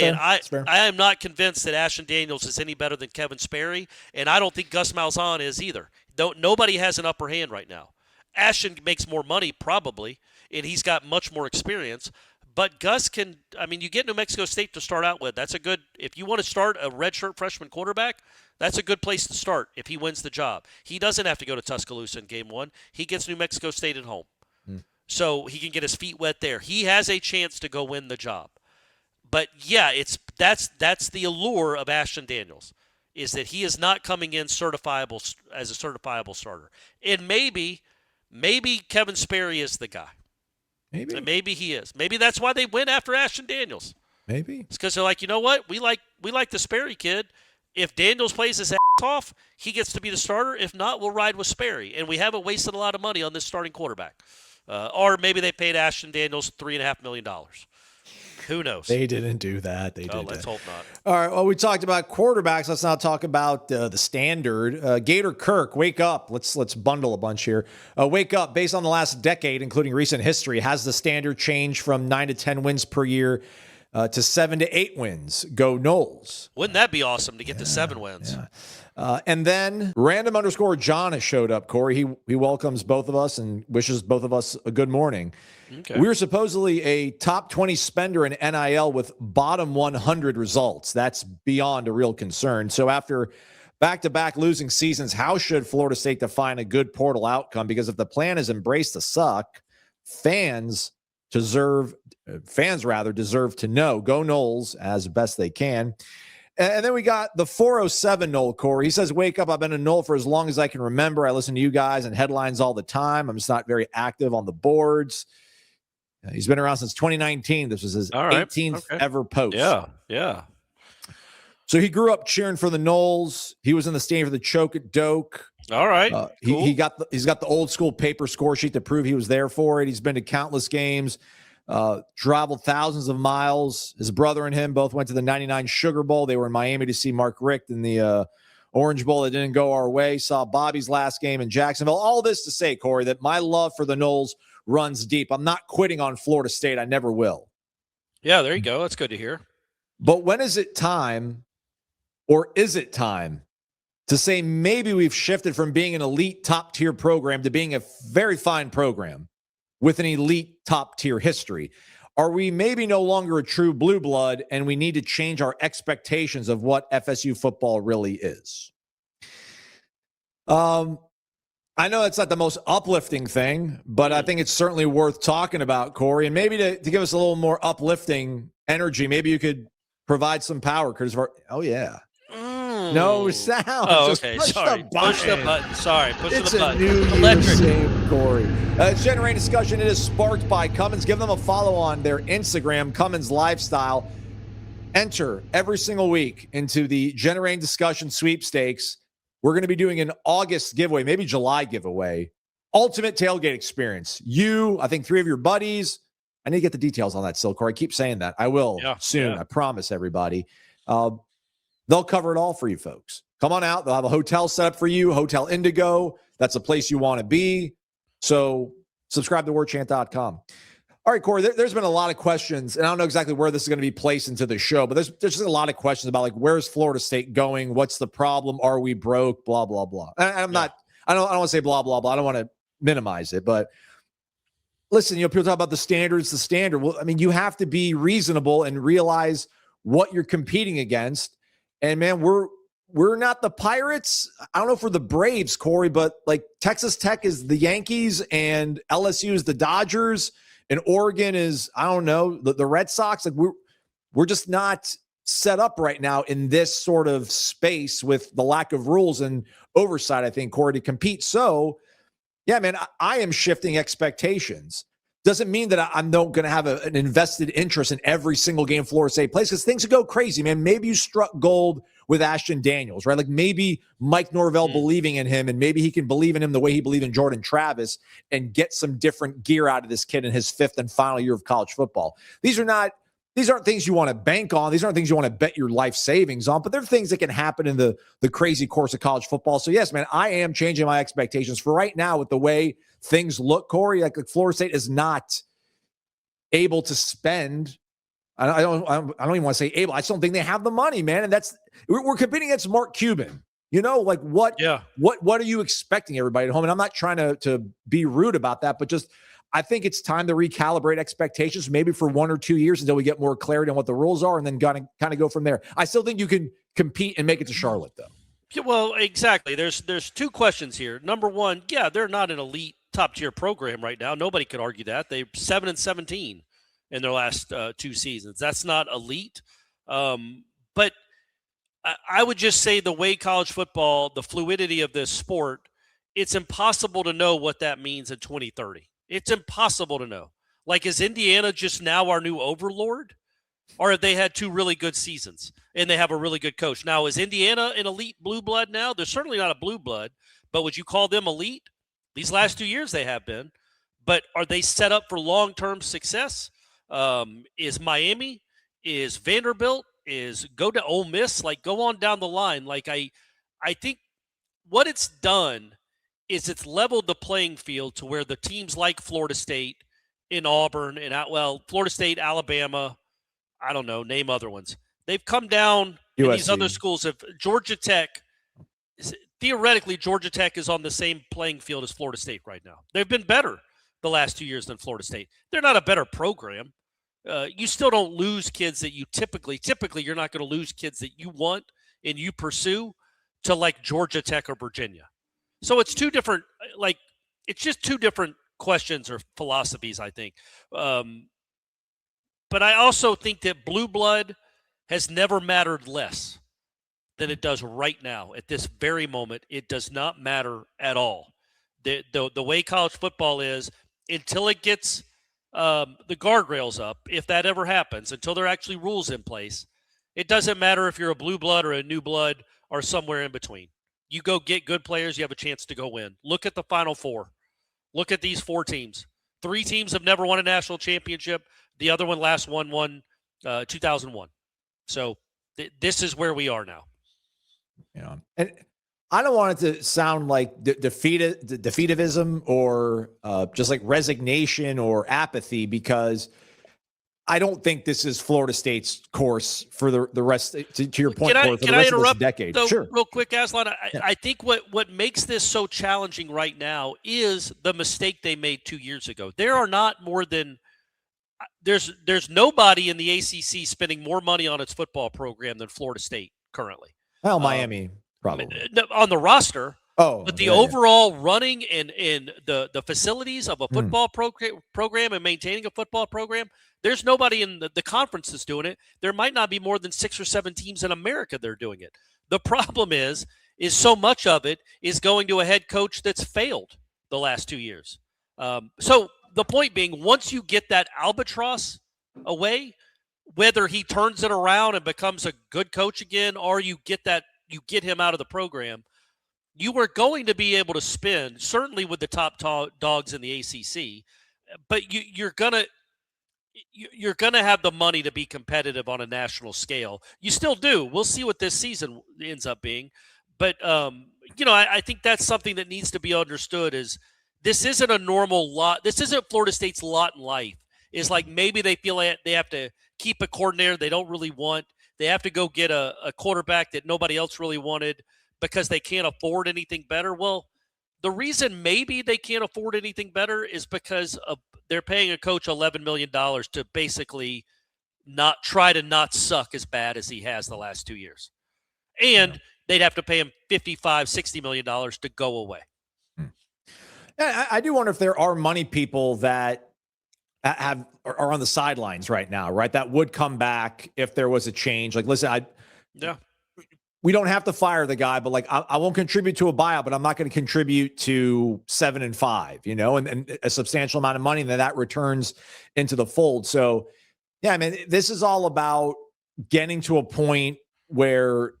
[SPEAKER 4] fair.
[SPEAKER 5] I am not convinced that Ashton Daniels is any better than Kevin Sperry, and I don't think Gus Malzahn is either. Nobody has an upper hand right now. Ashton makes more money probably, and he's got much more experience. But Gus you get New Mexico State to start out with. That's a good – if you want to start a redshirt freshman quarterback, that's a good place to start if he wins the job. He doesn't have to go to Tuscaloosa in game one. He gets New Mexico State at home. So he can get his feet wet there. He has a chance to go win the job. But, yeah, that's the allure of Ashton Daniels, is that he is not coming in certifiable as a certifiable starter. And maybe Kevin Sperry is the guy. Maybe he is. Maybe that's why they went after Ashton Daniels.
[SPEAKER 4] Maybe.
[SPEAKER 5] It's because they're like, you know what? We like the Sperry kid. If Daniels plays his ass off, he gets to be the starter. If not, we'll ride with Sperry. And we haven't wasted a lot of money on this starting quarterback. Or maybe they paid Ashton Daniels $3.5 million. Who knows?
[SPEAKER 4] They didn't do that.
[SPEAKER 5] Let's hope not.
[SPEAKER 4] All right. Well, we talked about quarterbacks. Let's now talk about the standard. Gator Kirk, wake up. Let's bundle a bunch here. Wake up. Based on the last decade, including recent history, has the standard changed from 9 to 10 wins per year to 7 to 8 wins? Go Noles.
[SPEAKER 5] Wouldn't that be awesome to get to 7 wins?
[SPEAKER 4] Yeah. And then random_John has showed up, Corey. He welcomes both of us and wishes both of us a good morning.
[SPEAKER 5] Okay.
[SPEAKER 4] We're supposedly a top 20 spender in NIL with bottom 100 results. That's beyond a real concern. So after back-to-back losing seasons, how should Florida State define a good portal outcome? Because if the plan is embrace the suck, fans deserve to know. Go Noles as best they can. And then we got the 407 Nole, Corey. He says, wake up. I've been a Nole for as long as I can remember. I listen to you guys and headlines all the time. I'm just not very active on the boards. He's been around since 2019. This was his 18th ever post.
[SPEAKER 5] Yeah.
[SPEAKER 4] So he grew up cheering for the Noles. He was in the stadium for the choke at Doak.
[SPEAKER 5] All right.
[SPEAKER 4] Cool. He's got the old school paper score sheet to prove he was there for it. He's been to countless games, traveled thousands of miles. His brother and him both went to the 99 Sugar Bowl. They were in Miami to see Mark Richt in the Orange Bowl that didn't go our way. Saw Bobby's last game in Jacksonville. All this to say, Corey, that my love for the Noles runs deep. I'm not quitting on Florida State. I never will.
[SPEAKER 5] Yeah, there you go. That's good to hear.
[SPEAKER 4] But when is it time, or is it time, to say maybe we've shifted from being an elite top-tier program to being a very fine program with an elite top-tier history? Are we maybe no longer a true blue blood and we need to change our expectations of what FSU football really is? I know that's not the most uplifting thing, but I think it's certainly worth talking about, Corey. And maybe to give us a little more uplifting energy, maybe you could provide some power. Oh, yeah. No sound.
[SPEAKER 5] Oh,
[SPEAKER 4] just
[SPEAKER 5] okay.
[SPEAKER 4] push
[SPEAKER 5] Sorry. Push the button. Sorry. Push
[SPEAKER 4] it's
[SPEAKER 5] the button.
[SPEAKER 4] It's a new
[SPEAKER 5] Electric.
[SPEAKER 4] same, Corey. Generating discussion. It is sparked by Cummins. Give them a follow on their Instagram, CumminsLifestyle. Enter every single week into the Generating Discussion sweepstakes. We're going to be doing an August giveaway, maybe July giveaway. Ultimate tailgate experience. You, I think 3 of your buddies. I need to get the details on that still, Corey. I keep saying that. I will soon. Yeah. I promise everybody. They'll cover it all for you folks. Come on out. They'll have a hotel set up for you, Hotel Indigo. That's a place you want to be. So subscribe to warchant.com. All right, Corey, there's been a lot of questions, and I don't know exactly where this is going to be placed into the show, but there's just a lot of questions about, like, where's Florida State going? What's the problem? Are we broke? Blah, blah, blah. I don't want to say blah, blah, blah. I don't want to minimize it, but listen, people talk about the standard. Well, I mean, you have to be reasonable and realize what you're competing against. And man, we're not the Pirates. I don't know if we're the Braves, Corey, but like Texas Tech is the Yankees and LSU is the Dodgers and Oregon is, I don't know, the Red Sox. Like we're just not set up right now in this sort of space with the lack of rules and oversight, I think, Corey, to compete. So yeah, man, I am shifting expectations. Doesn't mean that I'm not going to have an invested interest in every single game Florida State plays, because things go crazy, man. Maybe you struck gold with Ashton Daniels, right? Like maybe Mike Norvell believing in him, and maybe he can believe in him the way he believed in Jordan Travis and get some different gear out of this kid in his 5th and final year of college football. These aren't things you want to bank on. These aren't things you want to bet your life savings on, but they're things that can happen in the crazy course of college football. So yes, man, I am changing my expectations for right now with the way things look, Corey. Like Florida State is not able to spend. I don't even want to say able. I just don't think they have the money, man. And we're competing against Mark Cuban. You know, like what are you expecting, everybody at home? And I'm not trying to be rude about that, but just I think it's time to recalibrate expectations, maybe for 1 or 2 years until we get more clarity on what the rules are, and then kind of go from there. I still think you can compete and make it to Charlotte, though.
[SPEAKER 5] Yeah, well, exactly. There's 2 questions here. Number one, yeah, they're not an elite top-tier program right now. Nobody could argue that. They're 7-17 in their last 2 seasons. That's not elite. But I would just say the way college football, the fluidity of this sport, it's impossible to know what that means in 2030. It's impossible to know. Like, is Indiana just now our new overlord? Or have they had 2 really good seasons and they have a really good coach? Now, is Indiana an elite blue blood now? They're certainly not a blue blood, but would you call them elite? These last 2 years they have been. But are they set up for long-term success? Is Miami? Is Vanderbilt? Is go to Ole Miss? Like, go on down the line. Like, I think what it's done is it's leveled the playing field to where the teams like Florida State, in Auburn, and Florida State, Alabama, I don't know, name other ones. They've come down, and these other schools have Georgia Tech. Theoretically, Georgia Tech is on the same playing field as Florida State right now. They've been better the last 2 years than Florida State. They're not a better program. You still don't lose kids that you typically you're not going to lose kids that you want and you pursue to like Georgia Tech or Virginia. So it's two different, it's just two different questions or philosophies, I think. But I also think that blue blood has never mattered less than it does right now. At this very moment, it does not matter at all. The way college football is, until it gets the guardrails up, if that ever happens, until there are actually rules in place, it doesn't matter if you're a blue blood or a new blood or somewhere in between. You go get good players, you have a chance to go win. Look at the Final Four. Look at these 4 teams. 3 teams have never won a national championship. The other one won 2001. So this is where we are now.
[SPEAKER 4] Yeah. And I don't want it to sound like defeativism or just like resignation or apathy, because I don't think this is Florida State's course for the rest, to your point, for the rest of this decade.
[SPEAKER 5] Though,
[SPEAKER 4] sure.
[SPEAKER 5] Real quick, Aslan, I think what makes this so challenging right now is the mistake they made 2 years ago. There are not more than there's nobody in the ACC spending more money on its football program than Florida State currently.
[SPEAKER 4] Well, Miami probably
[SPEAKER 5] on the roster. But the overall running and the facilities of a football program and maintaining a football program, there's nobody in the conference that's doing it. There might not be more than 6 or 7 teams in America that are doing it. The problem is so much of it is going to a head coach that's failed the last 2 years. So the point being, once you get that albatross away, whether he turns it around and becomes a good coach again, or you get him out of the program, you are going to be able to spend, certainly with the top dogs in the ACC, but you're gonna have the money to be competitive on a national scale. You still do. We'll see what this season ends up being, but I think that's something that needs to be understood. Is this isn't a normal lot? This isn't Florida State's lot in life. Is like maybe they feel like they have to keep a coordinator they don't really want. They have to go get a quarterback that nobody else really wanted, because they can't afford anything better. Well, the reason maybe they can't afford anything better is because they're paying a coach $11 million to basically not suck as bad as he has the last 2 years. And they'd have to pay him $55-60 million to go away.
[SPEAKER 4] Yeah, I do wonder if there are money people that are on the sidelines right now, right? That would come back if there was a change. Like, listen, we don't have to fire the guy, but like, I won't contribute to a buyout, but I'm not going to contribute to 7 and 5, and a substantial amount of money, and then that returns into the fold. So yeah, I mean, this is all about getting to a point where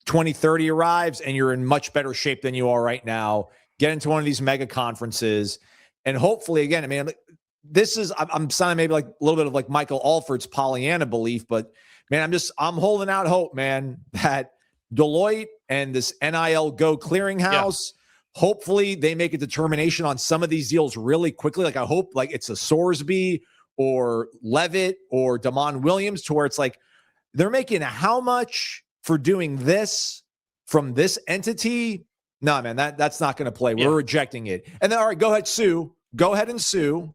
[SPEAKER 4] 2030 arrives and you're in much better shape than you are right now. Get into one of these mega conferences, and hopefully, again, I mean, I'm sounding maybe like a little bit of like Michael Alford's Pollyanna belief, but man, I'm holding out hope, man, that Deloitte and this NIL Go clearinghouse, hopefully they make a determination on some of these deals really quickly. Like, I hope like it's a Sorsby or Levitt or Damon Williams, to where it's like they're making how much for doing this from this entity. No, man, that's not going to play. We're rejecting it. And then, all right, go ahead and sue.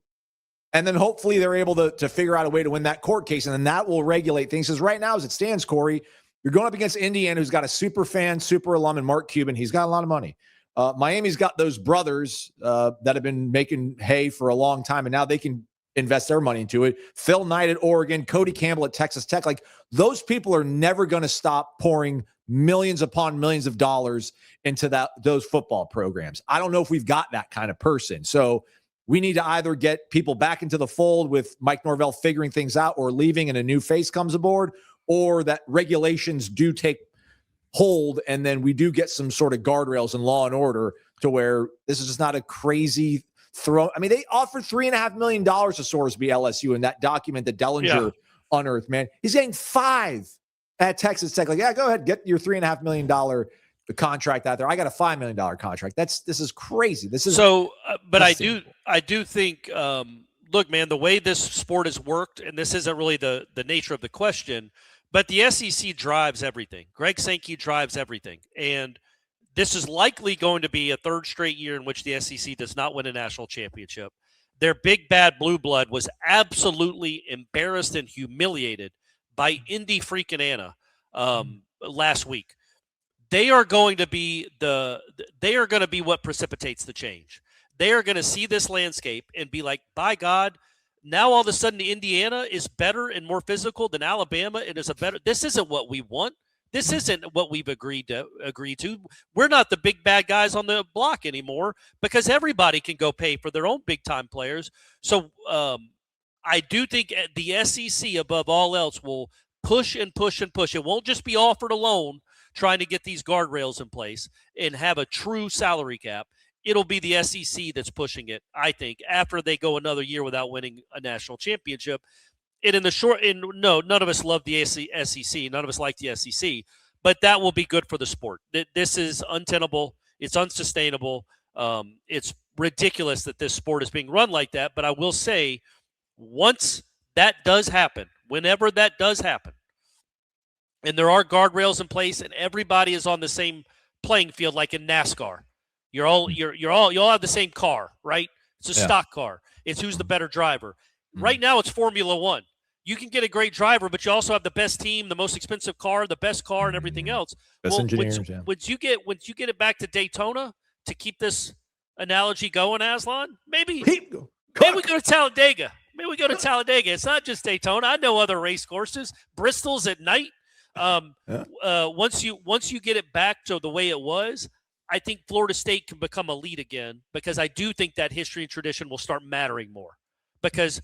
[SPEAKER 4] And then hopefully they're able to figure out a way to win that court case. And then that will regulate things. Because right now, as it stands, Corey, you're going up against Indiana, who's got a super fan, super alum, and Mark Cuban. He's got a lot of money. Miami's got those brothers that have been making hay for a long time, and now they can invest their money into it. Phil Knight at Oregon, Cody Campbell at Texas Tech. Like, those people are never going to stop pouring millions upon millions of dollars into those football programs. I don't know if we've got that kind of person. So we need to either get people back into the fold with Mike Norvell figuring things out, or leaving and a new face comes aboard, or that regulations do take hold and then we do get some sort of guardrails and law and order to where this is just not a crazy they offered $3.5 million to Sorsby LSU in that document that Dellinger unearthed, man. He's getting 5 at Texas Tech. Like, yeah, go ahead, get your $3.5 million contract out there. I got a $5 million contract. This is crazy. This is
[SPEAKER 5] so, but I do think, look, man, the way this sport has worked, and this isn't really the nature of the question, but the SEC drives everything. Greg Sankey drives everything. And this is likely going to be a third straight year in which the SEC does not win a national championship. Their big bad blue blood was absolutely embarrassed and humiliated by Indy freaking Anna last week. They are going to be what precipitates the change. They are going to see this landscape and be like, by God, now all of a sudden Indiana is better and more physical than Alabama and is a better. This isn't what we want. This isn't what we've agreed to. We're not the big bad guys on the block anymore because everybody can go pay for their own big time players. So I do think the SEC above all else will push and push and push. It won't just be Alford alone trying to get these guardrails in place and have a true salary cap. It'll be the SEC that's pushing it, I think, after they go another year without winning a national championship. And no, none of us love the SEC. None of us like the SEC. But that will be good for the sport. This is untenable. It's unsustainable. It's ridiculous that this sport is being run like that. But I will say, once that does happen, whenever that does happen, and there are guardrails in place and everybody is on the same playing field like in NASCAR, you all have the same car, right? It's a stock car. It's who's the better driver. Right now it's Formula One. You can get a great driver, but you also have the best team, the most expensive car, the best car, and everything else.
[SPEAKER 4] Best engineers,
[SPEAKER 5] Once you get it back to Daytona, to keep this analogy going, Aslan, maybe we go to Talladega. Maybe we go to Talladega. It's not just Daytona. I know other race courses. Bristol's at night. Once you get it back to the way it was, I think Florida State can become elite again because I do think that history and tradition will start mattering more because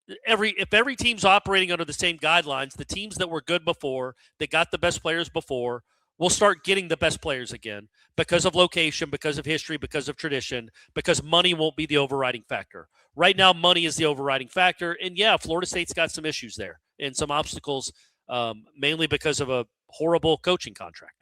[SPEAKER 5] if every team's operating under the same guidelines, the teams that were good before, that got the best players before, will start getting the best players again because of location, because of history, because of tradition, because money won't be the overriding factor. Right now, money is the overriding factor. And yeah, Florida State's got some issues there and some obstacles, mainly because of a horrible coaching contract.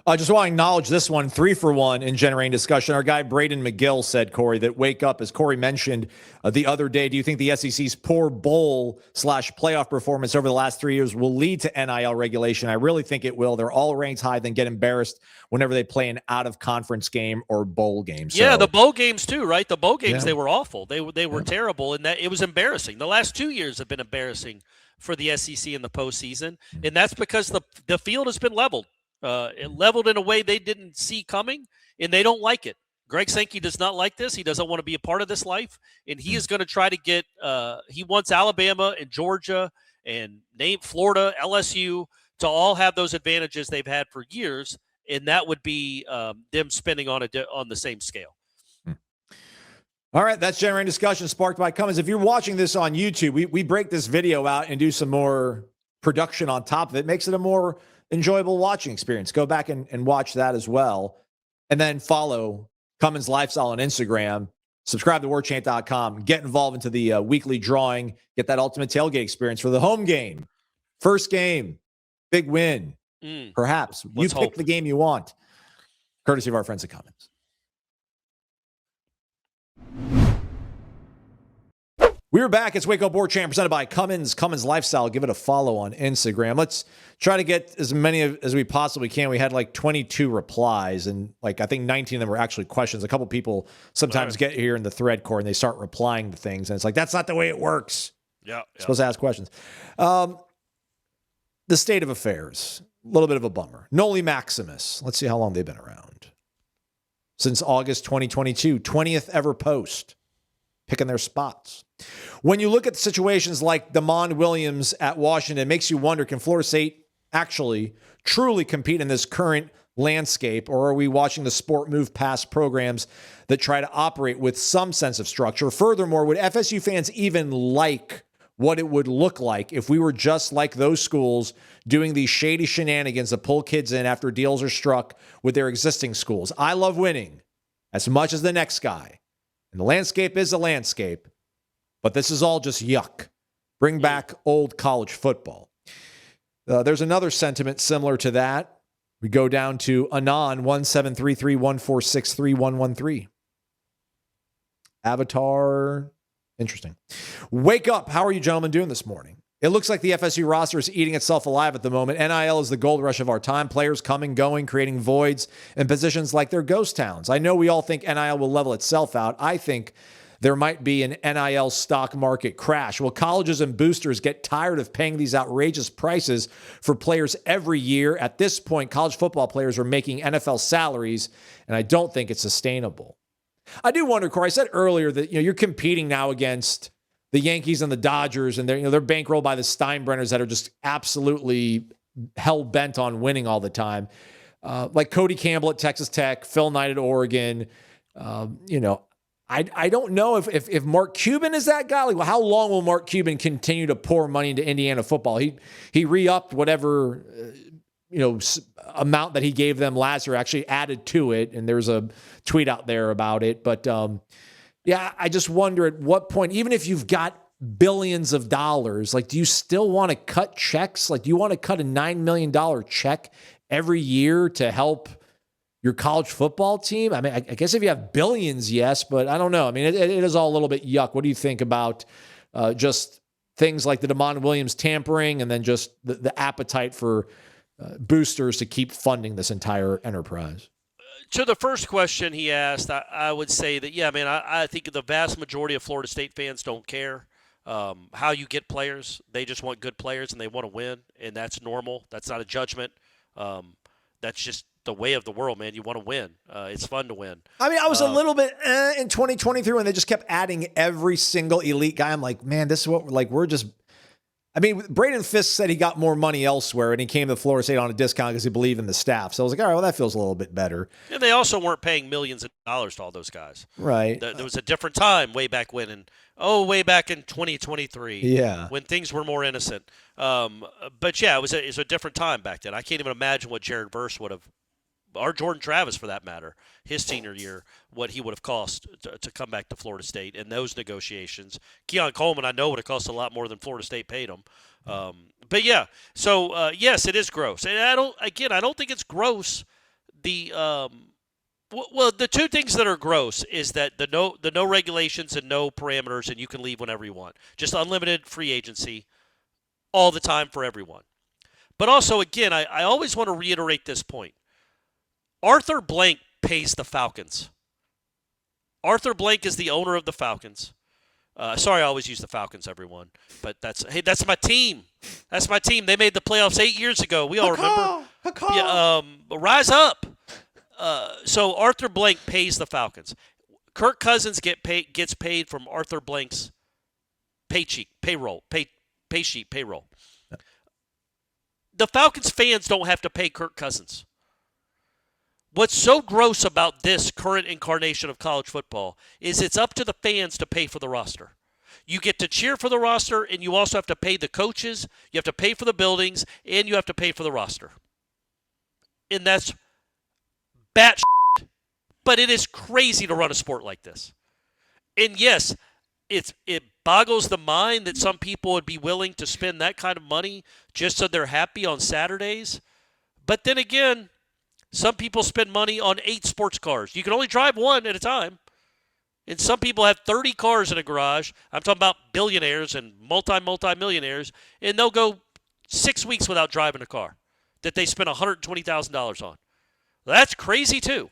[SPEAKER 4] I just want to acknowledge this one, 3-for-1 in generating discussion. Our guy Braden McGill said, Corey, that wake up, as Corey mentioned the other day, do you think the SEC's poor bowl/playoff performance over the last 3 years will lead to NIL regulation? I really think it will. They're all ranked high, then get embarrassed whenever they play an out-of-conference game or bowl game. So,
[SPEAKER 5] yeah, the bowl games too, right? The bowl games, they were awful. They were terrible, and that it was embarrassing. The last 2 years have been embarrassing for the SEC in the postseason, and that's because the field has been leveled. It leveled in a way they didn't see coming, and they don't like it. Greg Sankey does not like this. He doesn't want to be a part of this life, and he is going to try to get he wants Alabama and Georgia and Florida, LSU to all have those advantages they've had for years, and that would be them spending on the same scale.
[SPEAKER 4] All right, that's generating discussion sparked by Cummins. If you're watching this on YouTube, we break this video out and do some more production on top of it. Makes it a more enjoyable watching experience. Go back and watch that as well. And then follow CumminsLifestyle on Instagram. Subscribe to warchant.com. Get involved into the weekly drawing. Get that ultimate tailgate experience for the home game. First game. Big win. Perhaps. You pick the game you want. Courtesy of our friends at Cummins. We're back. It's Wake Up Warchant presented by Cummins. CumminsLifestyle. Give it a follow on Instagram. Let's try to get as many as we possibly can. We had like 22 replies, and like I think 19 of them were actually questions. A couple people sometimes get here in the thread core and they start replying to things, and it's like, that's not the way it works.
[SPEAKER 5] Yeah.
[SPEAKER 4] Supposed to ask questions. The state of affairs. A little bit of a bummer. Noli Maximus. Let's see how long they've been around. Since August 2022. 20th ever post. Picking their spots. When you look at situations like Damon Williams at Washington, it makes you wonder, can Florida State actually truly compete in this current landscape, or are we watching the sport move past programs that try to operate with some sense of structure? Furthermore, would FSU fans even like what it would look like if we were just like those schools doing these shady shenanigans that pull kids in after deals are struck with their existing schools? I love winning as much as the next guy. And the landscape is a landscape, but this is all just yuck. Bring back old college football. There's another sentiment similar to that. We go down to Anon 17331463113. Avatar. Interesting. Wake up. How are you gentlemen doing this morning? It looks like the FSU roster is eating itself alive at the moment. NIL is the gold rush of our time. Players coming, going, creating voids in positions like they're ghost towns. I know we all think NIL will level itself out. I think there might be an NIL stock market crash. Will colleges and boosters get tired of paying these outrageous prices for players every year? At this point, college football players are making NFL salaries, and I don't think it's sustainable. I do wonder, Corey, I said earlier that you're competing now against the Yankees and the Dodgers, and they're bankrolled by the Steinbrenners that are just absolutely hell-bent on winning all the time. Like Cody Campbell at Texas Tech, Phil Knight at Oregon. I don't know if Mark Cuban is that guy. Like, how long will Mark Cuban continue to pour money into Indiana football? He re-upped whatever amount that he gave them last year, actually added to it, and there's a tweet out there about it. But I just wonder at what point, even if you've got billions of dollars, like, do you still want to cut checks? Like, do you want to cut a $9 million check every year to help your college football team? I mean, I guess if you have billions, yes, but I don't know. I mean, it is all a little bit yuck. What do you think about just things like the DeMond Williams tampering and then just the appetite for boosters to keep funding this entire enterprise?
[SPEAKER 5] To the first question he asked, I would say that, I think the vast majority of Florida State fans don't care how you get players. They just want good players and they want to win, and that's normal. That's not a judgment. That's just the way of the world, man. You want to win. It's fun to win.
[SPEAKER 4] I mean, I was a little bit in 2023 when they just kept adding every single elite guy. I'm like, man, this is what we're just. I mean, Braden Fisk said he got more money elsewhere, and he came to Florida State on a discount because he believed in the staff. So I was like, all right, well, that feels a little bit better.
[SPEAKER 5] And they also weren't paying millions of dollars to all those guys.
[SPEAKER 4] Right.
[SPEAKER 5] There was a different time way back when, way back in 2023.
[SPEAKER 4] Yeah.
[SPEAKER 5] When things were more innocent. But yeah, it was a different time back then. I can't even imagine what Jared Verse would have, or Jordan Travis for that matter, his senior year, what he would have cost to come back to Florida State in those negotiations. Keon Coleman, I know, would have cost a lot more than Florida State paid him. But yeah, so yes, it is gross. And I don't think it's gross. The two things that are gross is that the no regulations and no parameters, and you can leave whenever you want. Just unlimited free agency all the time for everyone. But also, again, I always want to reiterate this point. Arthur Blank pays the Falcons. Arthur Blank is the owner of the Falcons. Sorry, I always use the Falcons, everyone. But that's my team. That's my team. They made the playoffs 8 years ago. We all remember. Yeah, rise up. So Arthur Blank pays the Falcons. Kirk Cousins gets paid from Arthur Blank's pay sheet. The Falcons fans don't have to pay Kirk Cousins. What's so gross about this current incarnation of college football is it's up to the fans to pay for the roster. You get to cheer for the roster, and you also have to pay the coaches, you have to pay for the buildings, and you have to pay for the roster. And that's bat shit. But it is crazy to run a sport like this. And yes, it boggles the mind that some people would be willing to spend that kind of money just so they're happy on Saturdays. But then again, some people spend money on 8 sports cars. You can only drive one at a time. And some people have 30 cars in a garage. I'm talking about billionaires and multi-millionaires. And they'll go 6 weeks without driving a car that they spent $120,000 on. That's crazy too.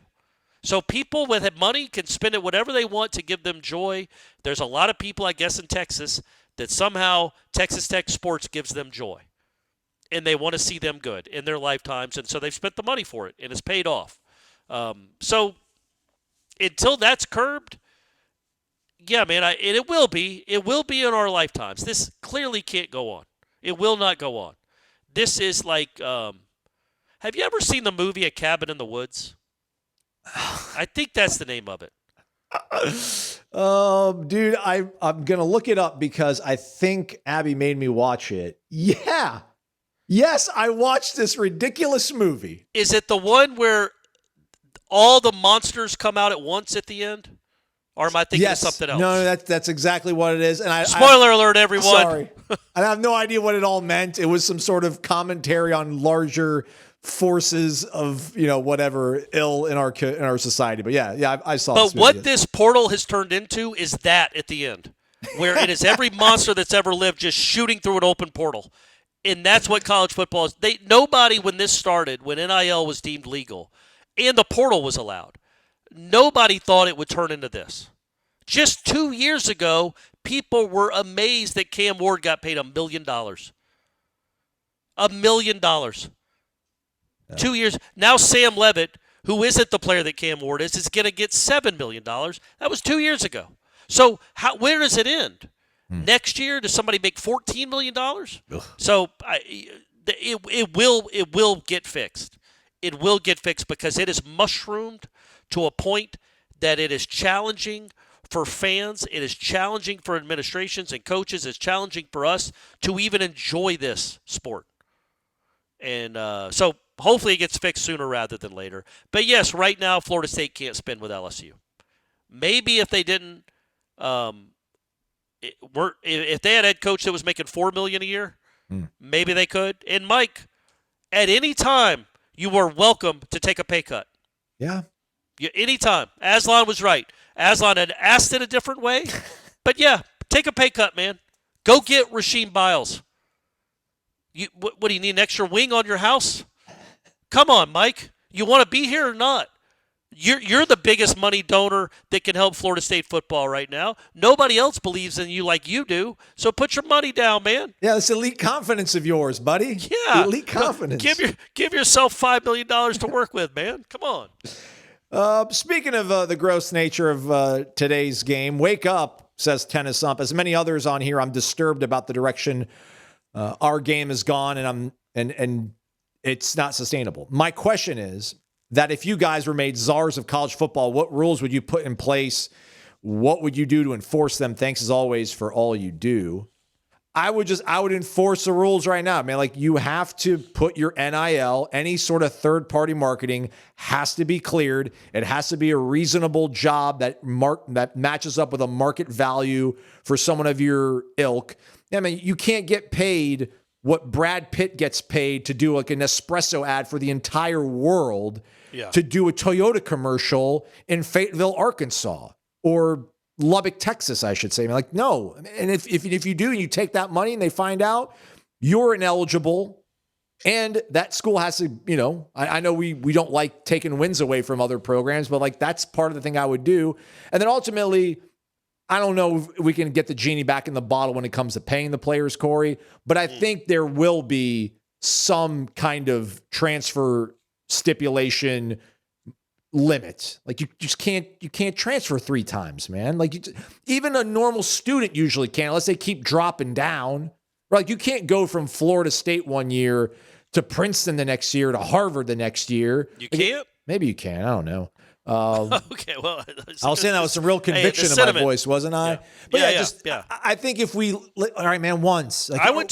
[SPEAKER 5] So people with money can spend it whatever they want to give them joy. There's a lot of people, I guess, in Texas that somehow Texas Tech sports gives them joy. And they want to see them good in their lifetimes, and so they've spent the money for it, and it's paid off. So until that's curbed, yeah, man, and it will be in our lifetimes. This clearly can't go on. It will not go on. This is like, have you ever seen the movie A Cabin in the Woods? I think that's the name of it.
[SPEAKER 4] Dude, I'm going to look it up because I think Abby made me watch it. Yeah. Yes, I watched this ridiculous movie.
[SPEAKER 5] Is it the one where all the monsters come out at once at the end? Or am I thinking of something else?
[SPEAKER 4] No, that's exactly what it is. And
[SPEAKER 5] Spoiler alert, everyone.
[SPEAKER 4] Sorry. I have no idea what it all meant. It was some sort of commentary on larger forces of, whatever ill in our society. But yeah, I saw
[SPEAKER 5] But what this portal has turned into is that at the end, where it is every monster that's ever lived just shooting through an open portal. And that's what college football is. Nobody, when this started, when NIL was deemed legal and the portal was allowed, nobody thought it would turn into this. Just 2 years ago, people were amazed that Cam Ward got paid $1 million. $1 million. Yeah. 2 years. Now Sam Levitt, who isn't the player that Cam Ward is going to get $7 million. That was 2 years ago. So where does it end? Next year, does somebody make $14 million? So it will get fixed. It will get fixed because it is mushroomed to a point that it is challenging for fans. It is challenging for administrations and coaches. It's challenging for us to even enjoy this sport. And so hopefully it gets fixed sooner rather than later. But yes, right now Florida State can't spin with LSU. Maybe if they didn't, if they had a head coach that was making $4 million a year, maybe they could. And Mike, at any time, you are welcome to take a pay cut.
[SPEAKER 4] Yeah.
[SPEAKER 5] Anytime. Aslan was right. Aslan had asked it a different way. But yeah, take a pay cut, man. Go get Rasheem Biles. What do you need, an extra wing on your house? Come on, Mike. You want to be here or not? You're the biggest money donor that can help Florida State football right now. Nobody else believes in you like you do. So put your money down, man.
[SPEAKER 4] Yeah, it's elite confidence of yours, buddy.
[SPEAKER 5] Yeah.
[SPEAKER 4] Elite confidence.
[SPEAKER 5] Give yourself $5 million to work with, man. Come on.
[SPEAKER 4] Speaking of the gross nature of today's game, wake up, says Tennis Ump. As many others on here, I'm disturbed about the direction our game has gone, and it's not sustainable. My question is that if you guys were made czars of college football, what rules would you put in place? What would you do to enforce them? Thanks as always for all you do. I would enforce the rules right now, man. Like, you have to put your NIL, any sort of third-party marketing has to be cleared. It has to be a reasonable job that matches up with a market value for someone of your ilk. I mean, you can't get paid what Brad Pitt gets paid to do like an Nespresso ad for the entire world, to do a Toyota commercial in Fayetteville, Arkansas, or Lubbock, Texas, I should say. I mean, like, no. And if you do, and you take that money and they find out, you're ineligible. And that school has to, I know we don't like taking wins away from other programs, but like, that's part of the thing I would do. And then ultimately, I don't know if we can get the genie back in the bottle when it comes to paying the players, Corey, but I think there will be some kind of transfer stipulation limit. Like, you can't transfer 3 times, man. Like, even a normal student usually can't, unless they keep dropping down. Like, you can't go from Florida State one year to Princeton the next year to Harvard the next year.
[SPEAKER 5] You can't?
[SPEAKER 4] Maybe you can. I don't know.
[SPEAKER 5] Okay, well,
[SPEAKER 4] I was saying that with some real conviction in my voice, wasn't I?
[SPEAKER 5] Yeah.
[SPEAKER 4] But I think if we, all right, man, once. Like,
[SPEAKER 5] I went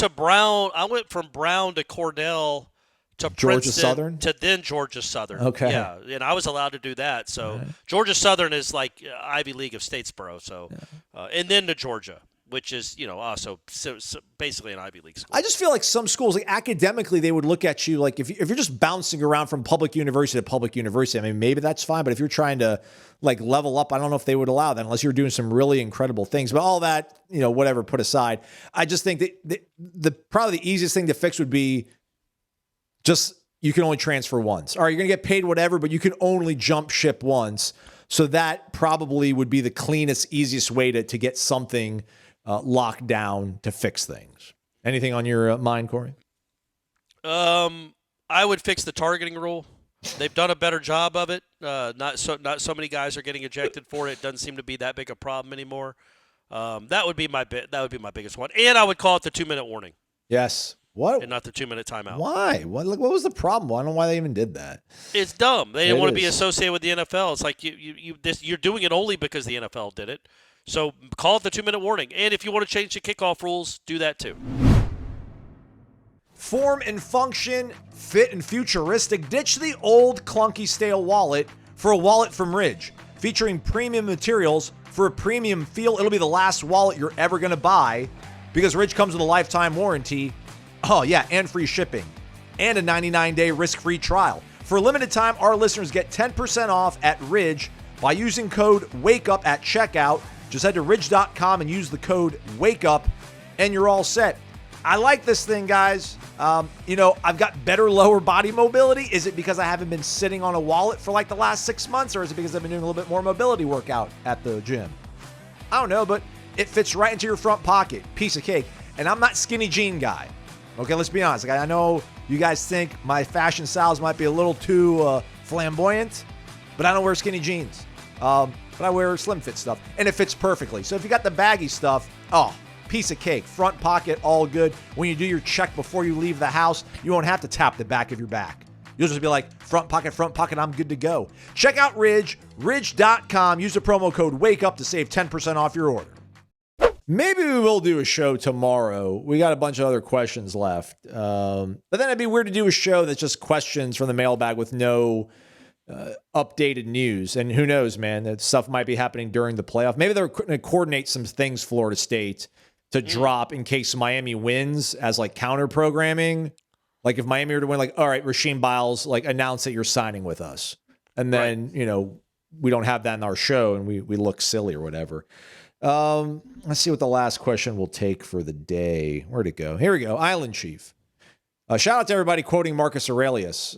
[SPEAKER 5] from Brown to Cornell to
[SPEAKER 4] Georgia
[SPEAKER 5] Princeton
[SPEAKER 4] Southern
[SPEAKER 5] to then Georgia Southern.
[SPEAKER 4] Okay.
[SPEAKER 5] Yeah, and I was allowed to do that. So Georgia Southern is like Ivy League of Statesboro. So, and then to Georgia, which is, also so basically an Ivy League school.
[SPEAKER 4] I just feel like some schools, like, academically, they would look at you like, if you're just bouncing around from public university to public university, I mean, maybe that's fine. But if you're trying to like level up, I don't know if they would allow that unless you're doing some really incredible things. But all that, whatever, put aside, I just think that the probably the easiest thing to fix would be just, you can only transfer once. All right, you're going to get paid whatever, but you can only jump ship once. So that probably would be the cleanest, easiest way to get something locked down to fix things. Anything on your mind, Corey?
[SPEAKER 5] I would fix the targeting rule. They've done a better job of it. Not so many guys are getting ejected for it. It doesn't seem to be that big a problem anymore. That would be my biggest one. And I would call it the 2-minute warning.
[SPEAKER 4] Yes. What?
[SPEAKER 5] And not the 2-minute timeout.
[SPEAKER 4] Why? What was the problem? I don't know why they even did that.
[SPEAKER 5] It's dumb. They didn't want to be associated with the NFL. It's like you're doing it only because the NFL did it. So call it the 2-minute warning. And if you want to change the kickoff rules, do that too.
[SPEAKER 4] Form and function, fit and futuristic. Ditch the old clunky stale wallet for a wallet from Ridge, featuring premium materials for a premium feel. It'll be the last wallet you're ever going to buy because Ridge comes with a lifetime warranty. Oh, yeah, and free shipping and a 99-day risk-free trial. For a limited time, our listeners get 10% off at Ridge by using code WAKEUP at checkout. Just head to ridge.com and use the code WAKEUP, and you're all set. I like this thing, guys. I've got better lower body mobility. Is it because I haven't been sitting on a wallet for like the last 6 months, or is it because I've been doing a little bit more mobility workout at the gym? I don't know, but it fits right into your front pocket. Piece of cake. And I'm not skinny jean guy. Okay, let's be honest. Like, I know you guys think my fashion styles might be a little too flamboyant, but I don't wear skinny jeans. But I wear slim fit stuff, and it fits perfectly. So if you got the baggy stuff, piece of cake. Front pocket, all good. When you do your check before you leave the house, you won't have to tap the back of your back. You'll just be like, front pocket, I'm good to go. Check out Ridge, ridge.com. Use the promo code WAKEUP to save 10% off your order. Maybe we will do a show tomorrow. We got a bunch of other questions left. But then it'd be weird to do a show that's just questions from the mailbag with no updated news. And who knows, man, that stuff might be happening during the playoff. Maybe they're going to coordinate some things, Florida State, to drop in case Miami wins as like counter programming. Like if Miami were to win, like, all right, Rasheem Biles, like announce that you're signing with us. And then, we don't have that in our show and we look silly or whatever. Let's see what the last question we'll take for the day. Where'd it go? Here we go. Island Chief. Shout out to everybody quoting Marcus Aurelius.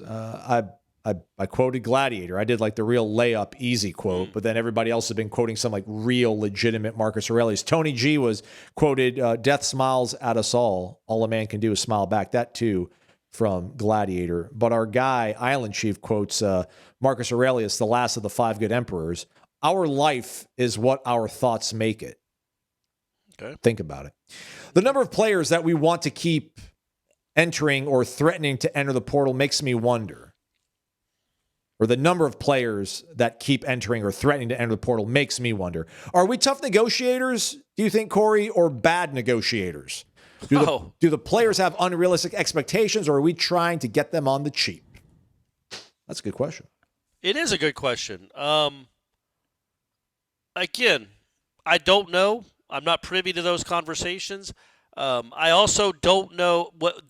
[SPEAKER 4] I quoted Gladiator. I did like the real layup easy quote, but then everybody else has been quoting some like real legitimate Marcus Aurelius. Tony G was quoted, death smiles at us all. All a man can do is smile back. That too from Gladiator. But our guy, Island Chief, quotes Marcus Aurelius, the last of the 5 good emperors. Our life is what our thoughts make it. Okay. Think about it. The number of players that we want to keep entering or threatening to enter the portal makes me wonder. Or the number of players that keep entering or threatening to enter the portal makes me wonder. Are we tough negotiators, do you think, Corey, or bad negotiators? Do the players have unrealistic expectations, or are we trying to get them on the cheap? That's a good question.
[SPEAKER 5] It is a good question. Again, I don't know. I'm not privy to those conversations. I also don't know what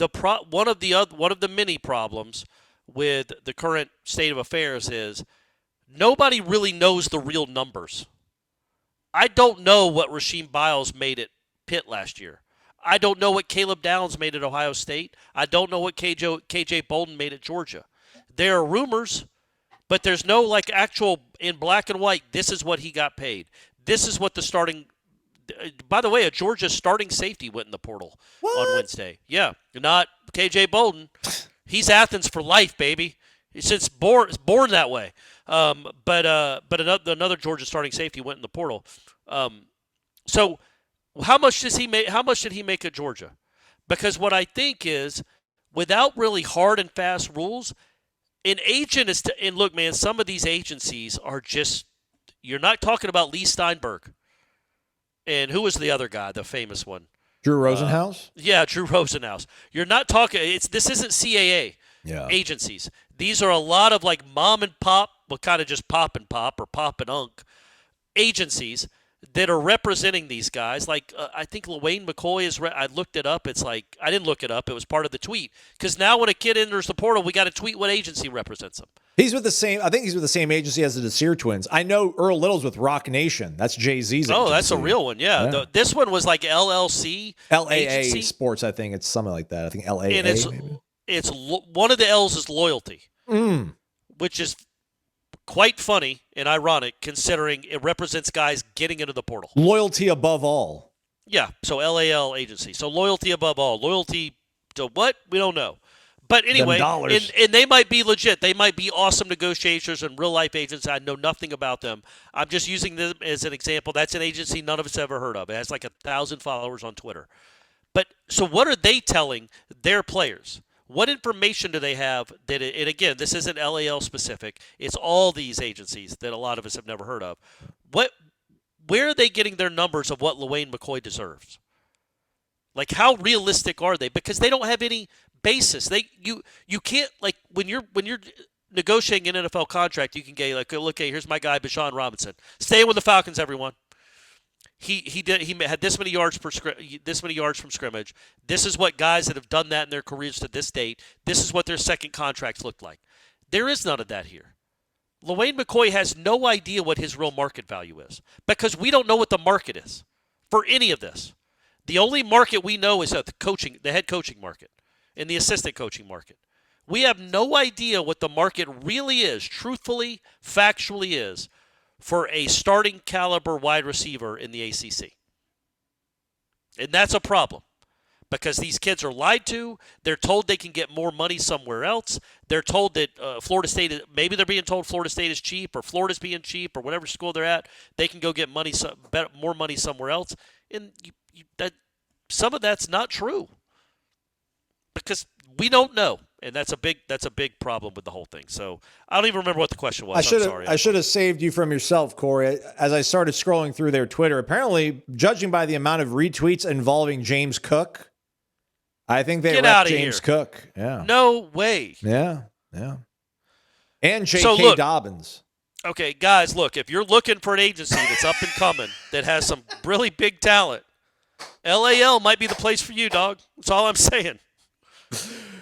[SPEAKER 5] one of the many problems with the current state of affairs is nobody really knows the real numbers. I don't know what Rasheem Biles made at Pitt last year. I don't know what Caleb Downs made at Ohio State. I don't know what KJ Bolden made at Georgia. There are rumors, but there's no like actual in black and white, this is what he got paid. This is what the starting – by the way, a Georgia starting safety went in the portal on Wednesday. Yeah, not KJ Bolden. He's Athens for life, baby. He's born that way. But another Georgia starting safety went in the portal. So how much does he make? How much did he make at Georgia? Because what I think is, without really hard and fast rules, an agent is and look, man, some of these agencies are just. You're not talking about Lee Steinberg. And who was the other guy, the famous one?
[SPEAKER 4] Drew Rosenhaus?
[SPEAKER 5] Yeah, Drew Rosenhaus. You're not talking – this isn't CAA agencies. These are a lot of like mom and pop, well, kind of just pop and pop or pop and unk agencies that are representing these guys. Like I think LaWayne McCoy is I looked it up. It's like – I didn't look it up. It was part of the tweet. Because now when a kid enters the portal, we got to tweet what agency represents them.
[SPEAKER 4] He's with the same. I think he's with the same agency as the Desir twins. I know Earl Little's with Rock Nation. That's Jay-Z's.
[SPEAKER 5] Oh, that's a real one. Yeah. This one was like LLC,
[SPEAKER 4] LAA
[SPEAKER 5] agency.
[SPEAKER 4] Sports. I think it's something like that. I think LAA.
[SPEAKER 5] And it's one of the L's is loyalty, which is quite funny and ironic considering it represents guys getting into the portal.
[SPEAKER 4] Loyalty above all.
[SPEAKER 5] Yeah. So LAL agency. So loyalty above all. Loyalty to what? We don't know. But anyway, and they might be legit. They might be awesome negotiators and real-life agents. I know nothing about them. I'm just using them as an example. That's an agency none of us ever heard of. It has like 1,000 followers on Twitter. But so what are they telling their players? What information do they have? And again, this isn't LAL specific. It's all these agencies that a lot of us have never heard of. Where are they getting their numbers of what LaWayne McCoy deserves? Like, how realistic are they? Because they don't have any basis. You can't, like, when you're negotiating an NFL contract, you can get like, look, hey, here's my guy Bijan Robinson, staying with the Falcons, everyone. He had this many yards from scrimmage. This is what guys that have done that in their careers to this date. This is what their second contracts look like. There is none of that here. LaWayne McCoy has no idea what his real market value is because we don't know what the market is for any of this. The only market we know is the head coaching market and the assistant coaching market. We have no idea what the market really is, truthfully, factually is, for a starting caliber wide receiver in the ACC. And that's a problem because these kids are lied to. They're told they can get more money somewhere else. They're told that Florida State, maybe they're being told Florida State is cheap or Florida's being cheap or whatever school they're at. They can go get more money somewhere else. And some of that's not true because we don't know. And that's a big problem with the whole thing. So I don't even remember what the question was.
[SPEAKER 4] I should have saved you from yourself, Corey. As I started scrolling through their Twitter, apparently, judging by the amount of retweets involving James Cook, I think they rep James Cook. Yeah.
[SPEAKER 5] No way.
[SPEAKER 4] Yeah. And J.K. Dobbins.
[SPEAKER 5] Okay, guys, look, if you're looking for an agency that's up and coming that has some really big talent, LAL might be the place for you, dog. That's all I'm saying.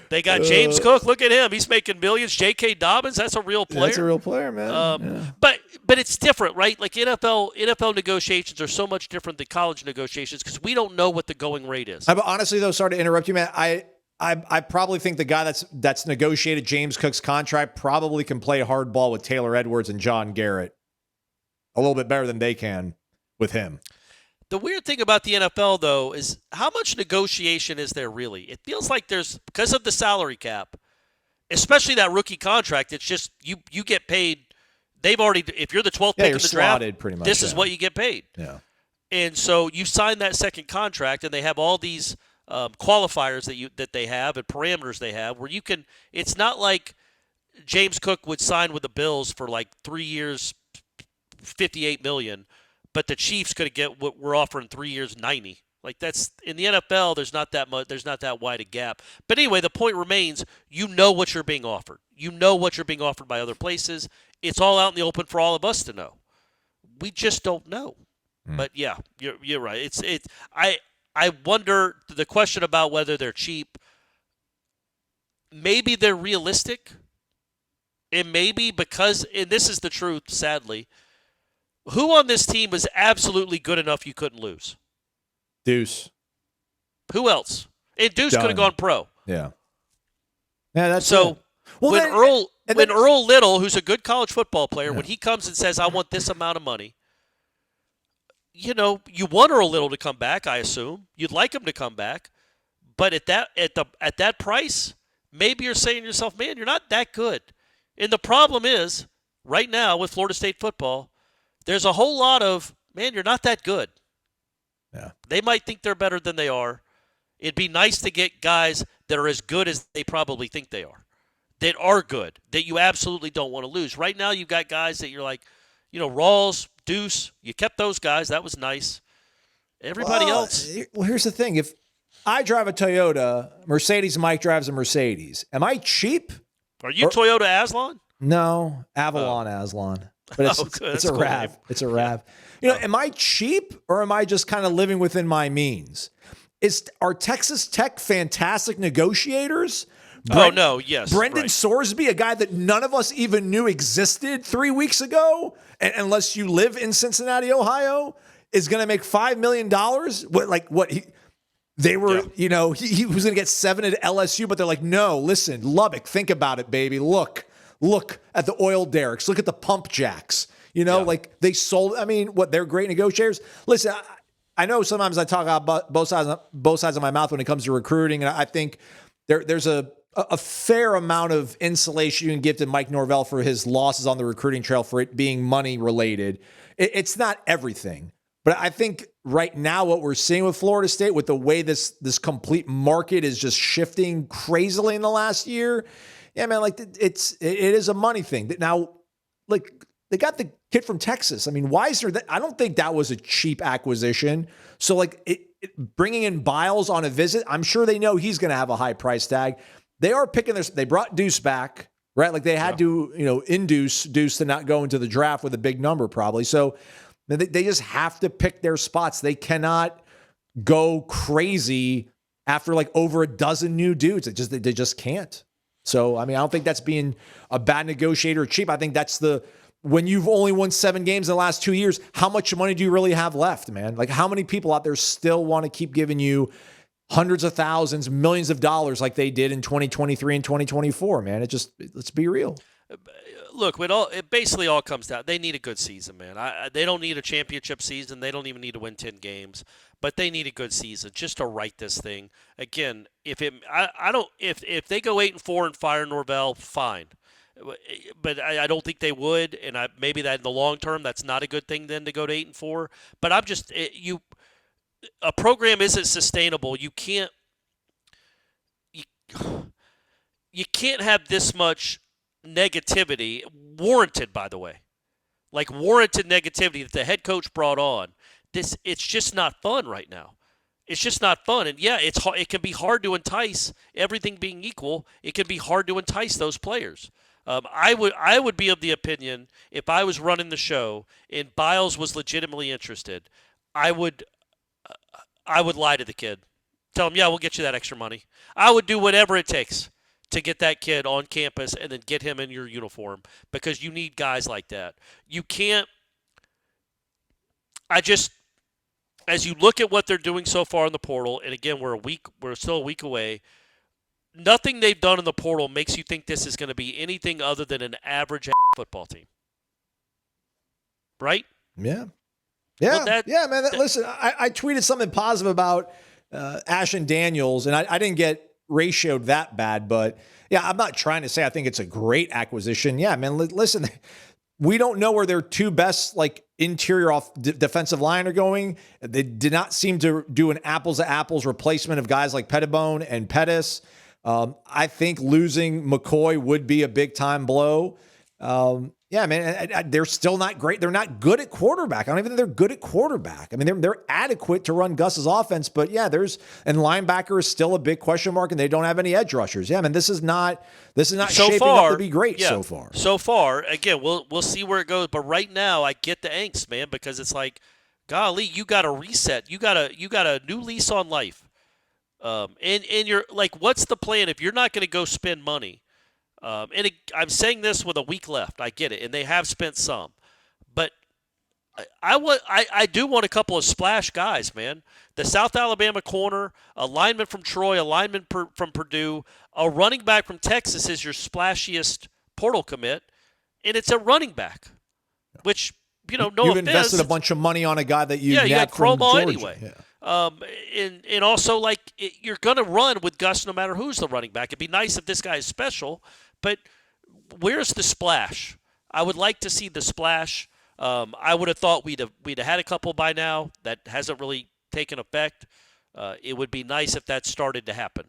[SPEAKER 5] They got James Cook. Look at him. He's making millions. J.K. Dobbins, that's a real player.
[SPEAKER 4] That's a real player, man.
[SPEAKER 5] But it's different, right? Like NFL negotiations are so much different than college negotiations because we don't know what the going rate is.
[SPEAKER 4] Honestly, though, sorry to interrupt you, man. I probably think the guy that's negotiated James Cook's contract probably can play hardball with Taylor Edwards and John Garrett a little bit better than they can with him.
[SPEAKER 5] The weird thing about the NFL, though, is how much negotiation is there really? It feels like there's, because of the salary cap, especially that rookie contract, it's just you get paid. They've already, if you're the 12th pick in the draft,
[SPEAKER 4] pretty much,
[SPEAKER 5] this is what you get paid.
[SPEAKER 4] Yeah.
[SPEAKER 5] And so you sign that second contract, and they have all these qualifiers that they have and parameters they have where you can, it's not like James Cook would sign with the Bills for like 3 years, $58 million. But the Chiefs could get what we're offering 3 years, 90. Like that's in the NFL. There's not that much. There's not that wide a gap. But anyway, the point remains: you know what you're being offered. You know what you're being offered by other places. It's all out in the open for all of us to know. We just don't know. But yeah, you're right. I wonder the question about whether they're cheap. Maybe they're realistic, and maybe because, and this is the truth, sadly. Who on this team was absolutely good enough you couldn't lose?
[SPEAKER 4] Deuce.
[SPEAKER 5] Who else? And Deuce could have gone pro.
[SPEAKER 4] Yeah. Yeah, that's
[SPEAKER 5] so.
[SPEAKER 4] It. Well,
[SPEAKER 5] when Earl Little, who's a good college football player, when he comes and says, "I want this amount of money," you want Earl Little to come back. I assume you'd like him to come back, but at that price, maybe you're saying to yourself, "Man, you're not that good." And the problem is, right now with Florida State football. There's a whole lot of, man, you're not that good.
[SPEAKER 4] Yeah.
[SPEAKER 5] They might think they're better than they are. It'd be nice to get guys that are as good as they probably think they are good, that you absolutely don't want to lose. Right now you've got guys that you're like, Rawls, Deuce, you kept those guys. That was nice. Everybody else.
[SPEAKER 4] Well, here's the thing. If I drive a Toyota, Mercedes Mike drives a Mercedes, am I cheap?
[SPEAKER 5] Are you Toyota Aslan?
[SPEAKER 4] No, Avalon Aslan. But it's a RAV. Name. It's a RAV. Am I cheap or am I just kind of living within my means? Are Texas Tech fantastic negotiators?
[SPEAKER 5] No, yes.
[SPEAKER 4] Brendan Sorsby, a guy that none of us even knew existed 3 weeks ago, unless you live in Cincinnati, Ohio, is going to make $5 million? They were, he was going to get 7 at LSU, but they're like, no, listen, Lubbock, think about it, baby. Look at the oil derricks. Look at the pump jacks. They sold. I mean, they're great negotiators. Listen, I know sometimes I talk about both sides of my mouth when it comes to recruiting, and I think there's a fair amount of insulation you can give to Mike Norvell for his losses on the recruiting trail for it being money related. It's not everything, but I think right now what we're seeing with Florida State, with the way this complete market is just shifting crazily in the last year. Yeah, man, it is a money thing. Now, they got the kid from Texas. I mean, Weisner, I don't think that was a cheap acquisition. So, bringing in Biles on a visit, I'm sure they know he's going to have a high price tag. They are picking they brought Deuce back, right? They had to, induce Deuce to not go into the draft with a big number probably. So, They just have to pick their spots. They cannot go crazy after like over a dozen new dudes. They just can't. So, I mean, I don't think that's being a bad negotiator or cheap. I think that's when you've only won 7 games in the last 2 years, how much money do you really have left, man? Like, how many people out there still want to keep giving you hundreds of thousands, millions of dollars like they did in 2023 and 2024, man? Let's be real.
[SPEAKER 5] Look, it basically all comes down. They need a good season, man. They don't need a championship season. They don't even need to win 10 games, but they need a good season just to right this thing. Again, if they go 8-4 and fire Norvell, fine. But I don't think they would, and maybe that in the long term, that's not a good thing then to go to 8-4. But a program isn't sustainable. You can't have this much negativity, warranted, by the way, like warranted negativity that the head coach brought on. It's just not fun right now. It's just not fun. And yeah, it can be hard to entice. Everything being equal, it can be hard to entice those players. I would be of the opinion, if I was running the show and Biles was legitimately interested, I would lie to the kid. Tell him, yeah, we'll get you that extra money. I would do whatever it takes to get that kid on campus and then get him in your uniform, because you need guys like that. You can't – as you look at what they're doing so far in the portal, and again, we're still a week away, nothing they've done in the portal makes you think this is going to be anything other than an average football team. Right?
[SPEAKER 4] Yeah. Yeah, man. Listen, I tweeted something positive about Ashton Daniels, and I didn't get ratioed that bad, but yeah, I'm not trying to say I think it's a great acquisition. Yeah, man. Listen, we don't know where their 2 best like interior defensive line are going. They did not seem to do an apples to apples replacement of guys like Pettibone and Pettis. I think losing McCoy would be a big time blow. Yeah, man, they're still not great. They're not good at quarterback. I don't even think they're good at quarterback. I mean, they're adequate to run Gus's offense, but yeah, and linebacker is still a big question mark, and they don't have any edge rushers. Yeah, man, this is not shaping up to be great so far.
[SPEAKER 5] So far, again, we'll see where it goes. But right now, I get the angst, man, because it's like, golly, you got to reset. You got a new lease on life. And you're like, what's the plan if you're not going to go spend money? I'm saying this with a week left. I get it, and they have spent some, but I do want a couple of splash guys, man. The South Alabama corner, a lineman from Troy, a lineman from Purdue, a running back from Texas is your splashiest portal commit, and it's a running back, which you've
[SPEAKER 4] invested a bunch of money on a guy that you
[SPEAKER 5] got
[SPEAKER 4] from
[SPEAKER 5] Chromo
[SPEAKER 4] Georgia.
[SPEAKER 5] Anyway.
[SPEAKER 4] Yeah.
[SPEAKER 5] And also, you're going to run with Gus no matter who's the running back. It'd be nice if this guy is special, but where's the splash? I would like to see the splash. I would have thought we'd have had a couple by now. That hasn't really taken effect. It would be nice if that started to happen.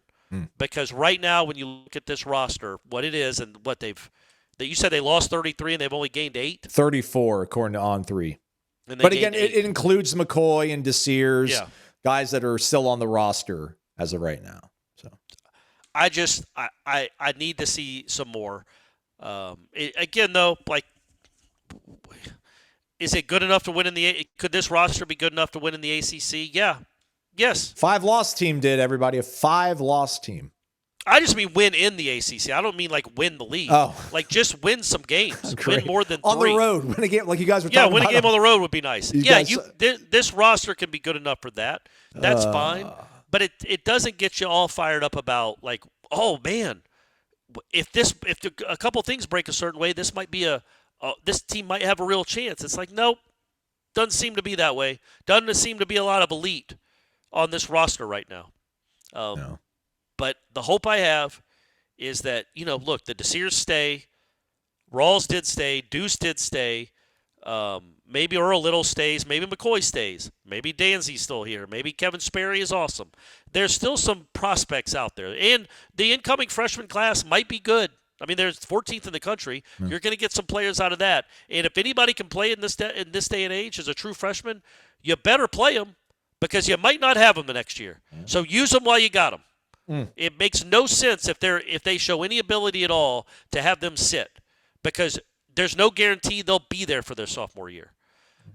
[SPEAKER 5] Because right now, when you look at this roster, what it is and what you said they lost 33 and they've only gained 8?
[SPEAKER 4] 34, according to On3. But again, it includes McCoy and Desir's, guys that are still on the roster as of right now. So
[SPEAKER 5] I need to see some more. Again, though, is it good enough to win in the? Could this roster be good enough to win in the ACC? Yeah, yes.
[SPEAKER 4] 5-loss team did, everybody, a 5-loss team.
[SPEAKER 5] I just mean win in the ACC. I don't mean win the league.
[SPEAKER 4] Oh.
[SPEAKER 5] Just win some games. Win more than 3.
[SPEAKER 4] On the road. Win a game like you guys were talking about.
[SPEAKER 5] Yeah, win a game on the road would be nice. This roster can be good enough for that. That's fine. But it doesn't get you all fired up about oh man, if a couple things break a certain way, this might be this team might have a real chance. It's nope. Doesn't seem to be that way. Doesn't seem to be a lot of elite on this roster right now.
[SPEAKER 4] No.
[SPEAKER 5] But the hope I have is that, look, the Desirs stay, Rawls did stay, Deuce did stay, maybe Earl Little stays, maybe McCoy stays, maybe Danzy's still here, maybe Kevin Sperry is awesome. There's still some prospects out there, and the incoming freshman class might be good. I mean, there's 14th in the country. You're going to get some players out of that, and if anybody can play in this day and age as a true freshman, you better play them because you might not have them the next year. So use them while you got them. It makes no sense if they show any ability at all to have them sit, because there's no guarantee they'll be there for their sophomore year.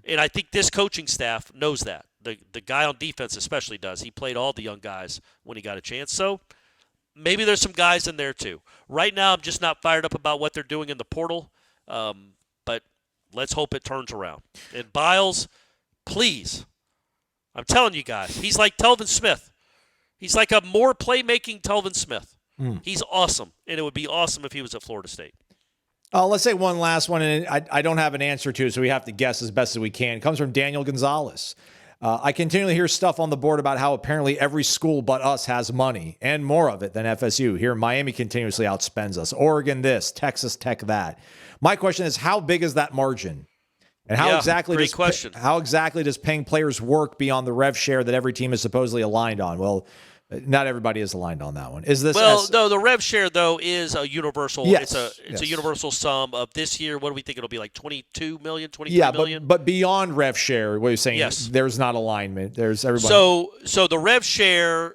[SPEAKER 5] And I think this coaching staff knows that. The guy on defense especially does. He played all the young guys when he got a chance. So maybe there's some guys in there too. Right now, I'm just not fired up about what they're doing in the portal. But let's hope it turns around. And Biles, please, I'm telling you guys, he's like Telvin Smith. He's like a more playmaking Telvin Smith. He's awesome, and it would be awesome if he was at Florida State.
[SPEAKER 4] Let's say one last one, and I don't have an answer to it, so we have to guess as best as we can. It comes from Daniel Gonzalez. I continually hear stuff on the board about how apparently every school but us has money, and more of it than FSU. Here, Miami continuously outspends us. Oregon this, Texas Tech that. My question is, how big is that margin? And how exactly does paying players work beyond the rev share that every team is supposedly aligned on? Well, not everybody is aligned on that one. Is this
[SPEAKER 5] no, the rev share though is a universal. Yes, it's a universal sum of this year. What do we think it'll be, like 22 million, 23 million?
[SPEAKER 4] But beyond rev share, what you're saying, there's not alignment. There's everybody.
[SPEAKER 5] So the rev share,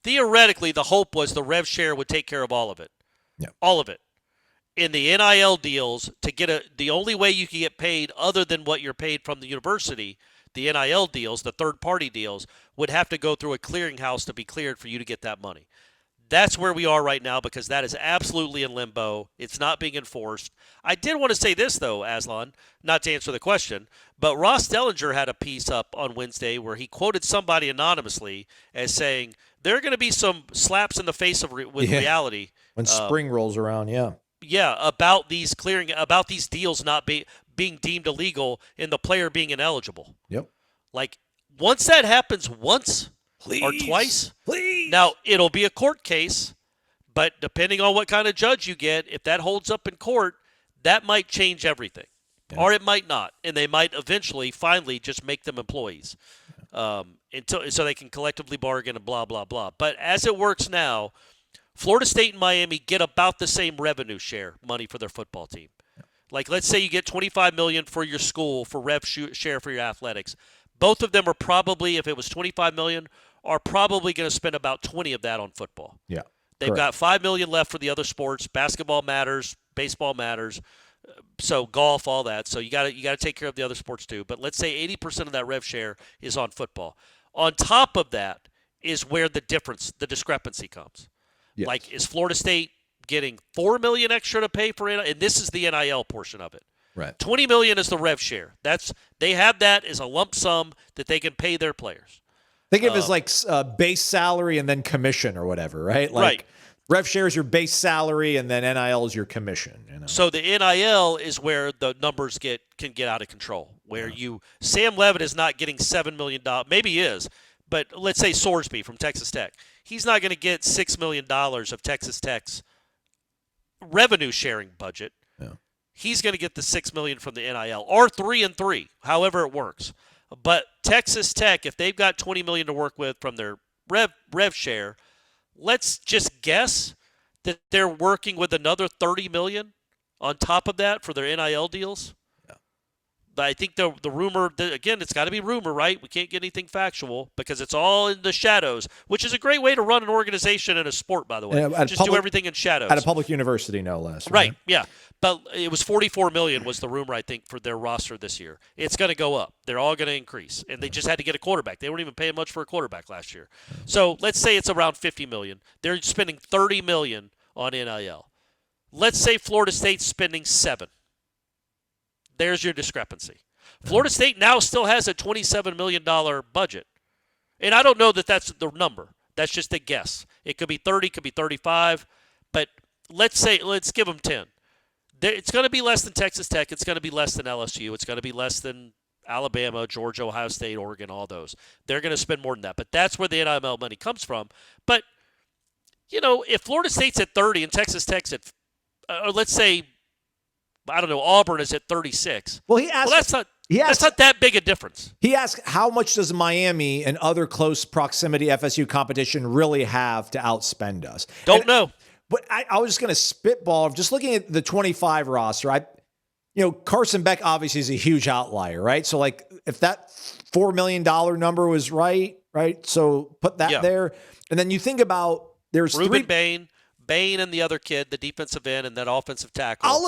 [SPEAKER 5] theoretically, the hope was the rev share would take care of all of it.
[SPEAKER 4] Yeah.
[SPEAKER 5] All of it. In the NIL deals, the only way you can get paid other than what you're paid from the university, the NIL deals, the third-party deals, would have to go through a clearinghouse to be cleared for you to get that money. That's where we are right now because that is absolutely in limbo. It's not being enforced. I did want to say this, though, Aslan, not to answer the question, but Ross Dellinger had a piece up on Wednesday where he quoted somebody anonymously as saying there are going to be some slaps in the face with reality.
[SPEAKER 4] When spring rolls around,
[SPEAKER 5] Yeah, about these deals not being deemed illegal and the player being ineligible.
[SPEAKER 4] Yep.
[SPEAKER 5] Like, once that happens once or twice, now it'll be a court case, but depending on what kind of judge you get, if that holds up in court, that might change everything. Yeah. Or it might not, and they might finally just make them employees so they can collectively bargain and blah, blah, blah. But as it works now, Florida State and Miami get about the same revenue share money for their football team. Like, let's say you get $25 million for your school for rev share for your athletics. Both of them are probably, if it was $25 million, are probably going to spend about 20 of that on football.
[SPEAKER 4] Yeah,
[SPEAKER 5] they've got $5 million left for the other sports. Basketball matters, baseball matters, so golf, all that. So you got to take care of the other sports too. But let's say 80% of that rev share is on football. On top of that is where the discrepancy comes. Yes. Like, is Florida State getting $4 million extra to pay for it? And this is the NIL portion of it.
[SPEAKER 4] Right.
[SPEAKER 5] $20 million is the rev share. They have that as a lump sum that they can pay their players.
[SPEAKER 4] Think of it as like base salary and then commission or whatever, right? Like,
[SPEAKER 5] right.
[SPEAKER 4] Rev share is your base salary and then NIL is your commission. You know?
[SPEAKER 5] So the NIL is where the numbers can get out of control. Where Sam Levitt is not getting $7 million. Maybe he is. But let's say Sorsby from Texas Tech. He's not going to get $6 million of Texas Tech's revenue sharing budget.
[SPEAKER 4] Yeah.
[SPEAKER 5] He's going to get the $6 million from the NIL, or 3 and 3, however it works. But Texas Tech, if they've got $20 million to work with from their rev share, let's just guess that they're working with another $30 million on top of that for their NIL deals. I think the rumor, again, it's got to be rumor, right? We can't get anything factual because it's all in the shadows, which is a great way to run an organization and a sport, by the way. Do everything in shadows.
[SPEAKER 4] At a public university, no less.
[SPEAKER 5] Right, yeah. But it was $44 million was the rumor, I think, for their roster this year. It's going to go up. They're all going to increase. And they just had to get a quarterback. They weren't even paying much for a quarterback last year. So let's say it's around $50 million. They're spending $30 million on NIL. Let's say Florida State's spending $7 million. There's your discrepancy. Florida State now still has a $27 million budget. And I don't know that that's the number. That's just a guess. It could be 30, could be 35. But let's give them 10. It's going to be less than Texas Tech. It's going to be less than LSU. It's going to be less than Alabama, Georgia, Ohio State, Oregon, all those. They're going to spend more than that. But that's where the NIL money comes from. But, if Florida State's at 30 and Texas Tech's at, or let's say, I don't know, Auburn is at 36.
[SPEAKER 4] Well, that's
[SPEAKER 5] not that big a difference.
[SPEAKER 4] He asked, how much does Miami and other close proximity FSU competition really have to outspend us?
[SPEAKER 5] Don't know.
[SPEAKER 4] But I was just going to spitball. Just looking at the 25 roster, Carson Beck obviously is a huge outlier, right? So, like, if that $4 million number was right? So put that there. And then you think about there's
[SPEAKER 5] Ruben Bain, Bain and the other kid, the defensive end, and that offensive tackle.
[SPEAKER 4] I'll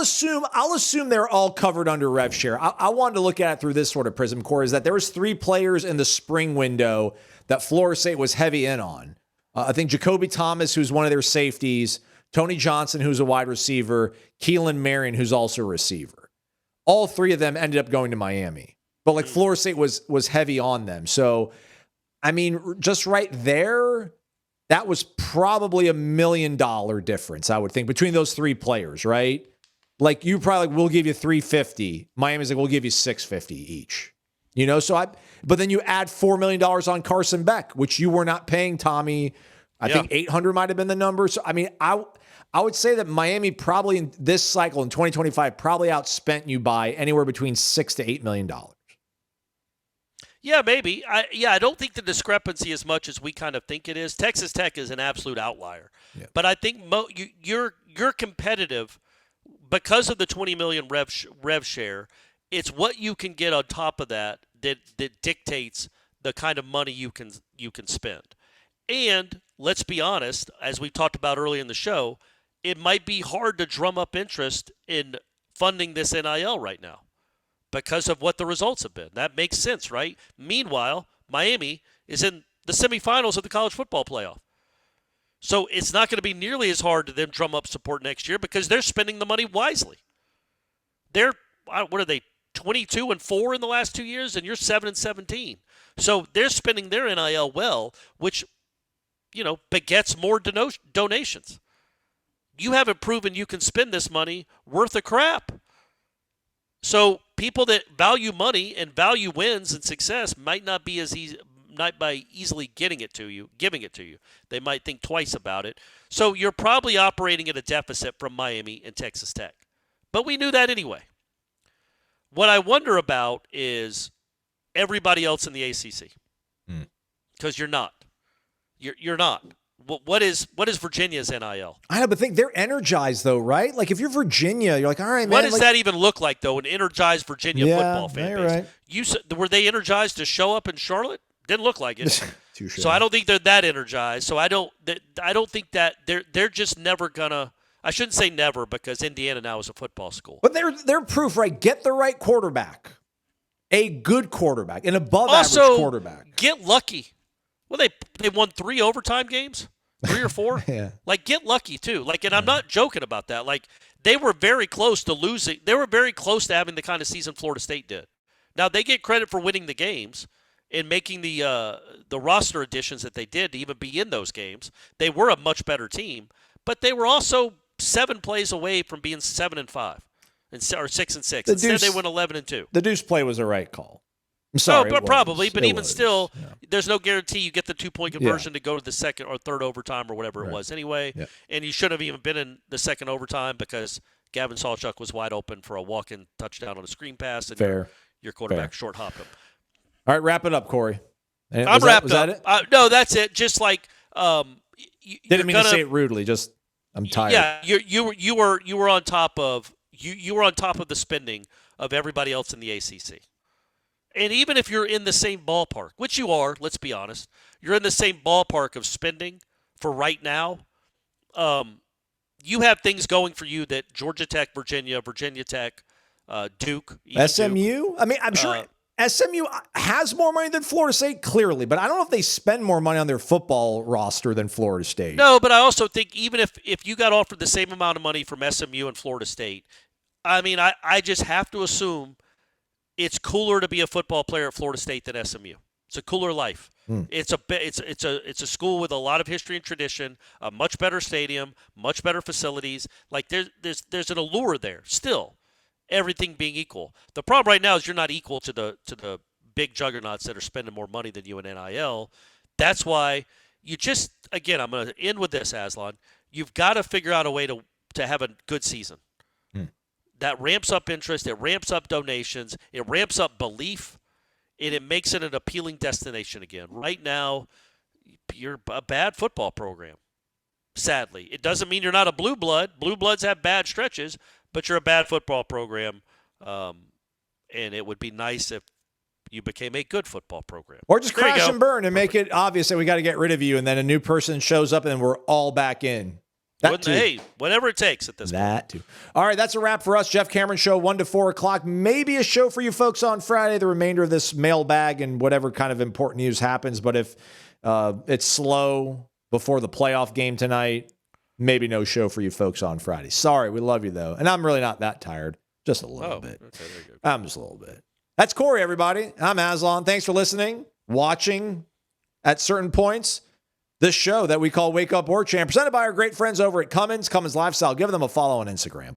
[SPEAKER 4] assume they're all covered under rev share. I wanted to look at it through this sort of prism, Corey, is that there was 3 players in the spring window that Florida State was heavy in on. I think Jacoby Thomas, who's one of their safeties, Tony Johnson, who's a wide receiver, Keelan Marion, who's also a receiver. All 3 of them ended up going to Miami. But like Florida State was heavy on them. So, I mean, just right there, that was probably $1 million difference, I would think, between those 3 players, right? Like you probably we'll give you $350. Miami's like, we'll give you $650 each. You know, but then you add $4 million on Carson Beck, which you were not paying Tommy. I think 800 might have been the number. So, I mean, I would say that Miami probably in this cycle in 2025 probably outspent you by anywhere between $6 to $8 million.
[SPEAKER 5] Yeah, maybe. I don't think the discrepancy as much as we kind of think it is. Texas Tech is an absolute outlier. Yeah. But I think you're competitive because of the $20 million rev share. It's what you can get on top of that dictates the kind of money you can spend. And let's be honest, as we talked about early in the show, it might be hard to drum up interest in funding this NIL right now because of what the results have been. That makes sense, right? Meanwhile, Miami is in the semifinals of the college football playoff. So it's not going to be nearly as hard to them drum up support next year because they're spending the money wisely. What are they, 22-4 in the last 2 years, and you're 7-17. So they're spending their NIL well, which, begets more donations. You haven't proven you can spend this money worth of crap. So people that value money and value wins and success might not be as easy, not by easily giving it to you. They might think twice about it. So you're probably operating at a deficit from Miami and Texas Tech. But we knew that anyway. What I wonder about is everybody else in the ACC. Because you're not. You're not. What is Virginia's NIL?
[SPEAKER 4] I know, but they're energized though, right? Like if you're Virginia, you're like, all right, man.
[SPEAKER 5] What does that even look like though? An energized Virginia football fan base.
[SPEAKER 4] Right.
[SPEAKER 5] Were they energized to show up in Charlotte? Didn't look like it.
[SPEAKER 4] Touché.
[SPEAKER 5] So I don't think they're that energized. So I don't think that they're just never gonna. I shouldn't say never because Indiana now is a football school.
[SPEAKER 4] But they're proof, right? Get the right quarterback, a good quarterback, an above average quarterback.
[SPEAKER 5] Get lucky. Well, they won 3 overtime games, 3 or 4.
[SPEAKER 4] Yeah.
[SPEAKER 5] Like get lucky too. Like, and I'm not joking about that. Like they were very close to losing. They were very close to having the kind of season Florida State did. Now they get credit for winning the games and making the roster additions that they did to even be in those games. They were a much better team, but they were also 7 plays away from being 7-5 or 6-6. Instead, they went 11-2.
[SPEAKER 4] The Deuce play was the right call. I'm sorry.
[SPEAKER 5] No, but probably. But even still,
[SPEAKER 4] yeah.
[SPEAKER 5] There's no guarantee you get the 2-point conversion to go to the second or third overtime or whatever it was anyway.
[SPEAKER 4] Yeah.
[SPEAKER 5] And you shouldn't have even been in the second overtime because Gavin Sawchuk was wide open for a walk-in touchdown on a screen pass, and your quarterback short hopped him.
[SPEAKER 4] All right, wrap it up, Corey.
[SPEAKER 5] I'm wrapped up. That it? No, that's it. Just like
[SPEAKER 4] didn't mean to say it rudely. Just I'm tired.
[SPEAKER 5] Yeah, you were on top of you were on top of the spending of everybody else in the ACC. And even if you're in the same ballpark, which you are, let's be honest, you're in the same ballpark of spending for right now. You have things going for you that Georgia Tech, Virginia Tech, Duke,
[SPEAKER 4] SMU.
[SPEAKER 5] Duke,
[SPEAKER 4] I mean, I'm sure SMU has more money than Florida State, clearly, but I don't know if they spend more money on their football roster than Florida State.
[SPEAKER 5] No, but I also think even if you got offered the same amount of money from SMU and Florida State, I mean, I just have to assume it's cooler to be a football player at Florida State than SMU. It's a cooler life. It's a school with a lot of history and tradition, a much better stadium, much better facilities. Like there's an allure there still. Everything being equal. The problem right now is you're not equal to the big juggernauts that are spending more money than you in NIL. That's why you just, again, I'm going to end with this, Aslan. You've got to figure out a way to have a good season. That ramps up interest, it ramps up donations, it ramps up belief, and it makes it an appealing destination again. Right now, you're a bad football program, sadly. It doesn't mean you're not a blue blood. Blue bloods have bad stretches, but you're a bad football program, and it would be nice if you became a good football program.
[SPEAKER 4] Or just crash and burn and make it obvious that we got to get rid of you, and then a new person shows up and we're all back in.
[SPEAKER 5] Hey, whatever it takes at this point.
[SPEAKER 4] That too. All right, that's a wrap for us. Jeff Cameron Show, 1 to 4 o'clock. Maybe a show for you folks on Friday, the remainder of this mailbag and whatever kind of important news happens. But if it's slow before the playoff game tonight, maybe no show for you folks on Friday. Sorry, we love you, though. And I'm really not that tired. Just a little bit.
[SPEAKER 5] Okay, there you go.
[SPEAKER 4] I'm just a little bit. That's Corey, everybody. I'm Aslan. Thanks for listening, watching at certain points. This show that we call Wake Up Warchant, presented by our great friends over at Cummins, CumminsLifestyle. Give them a follow on Instagram.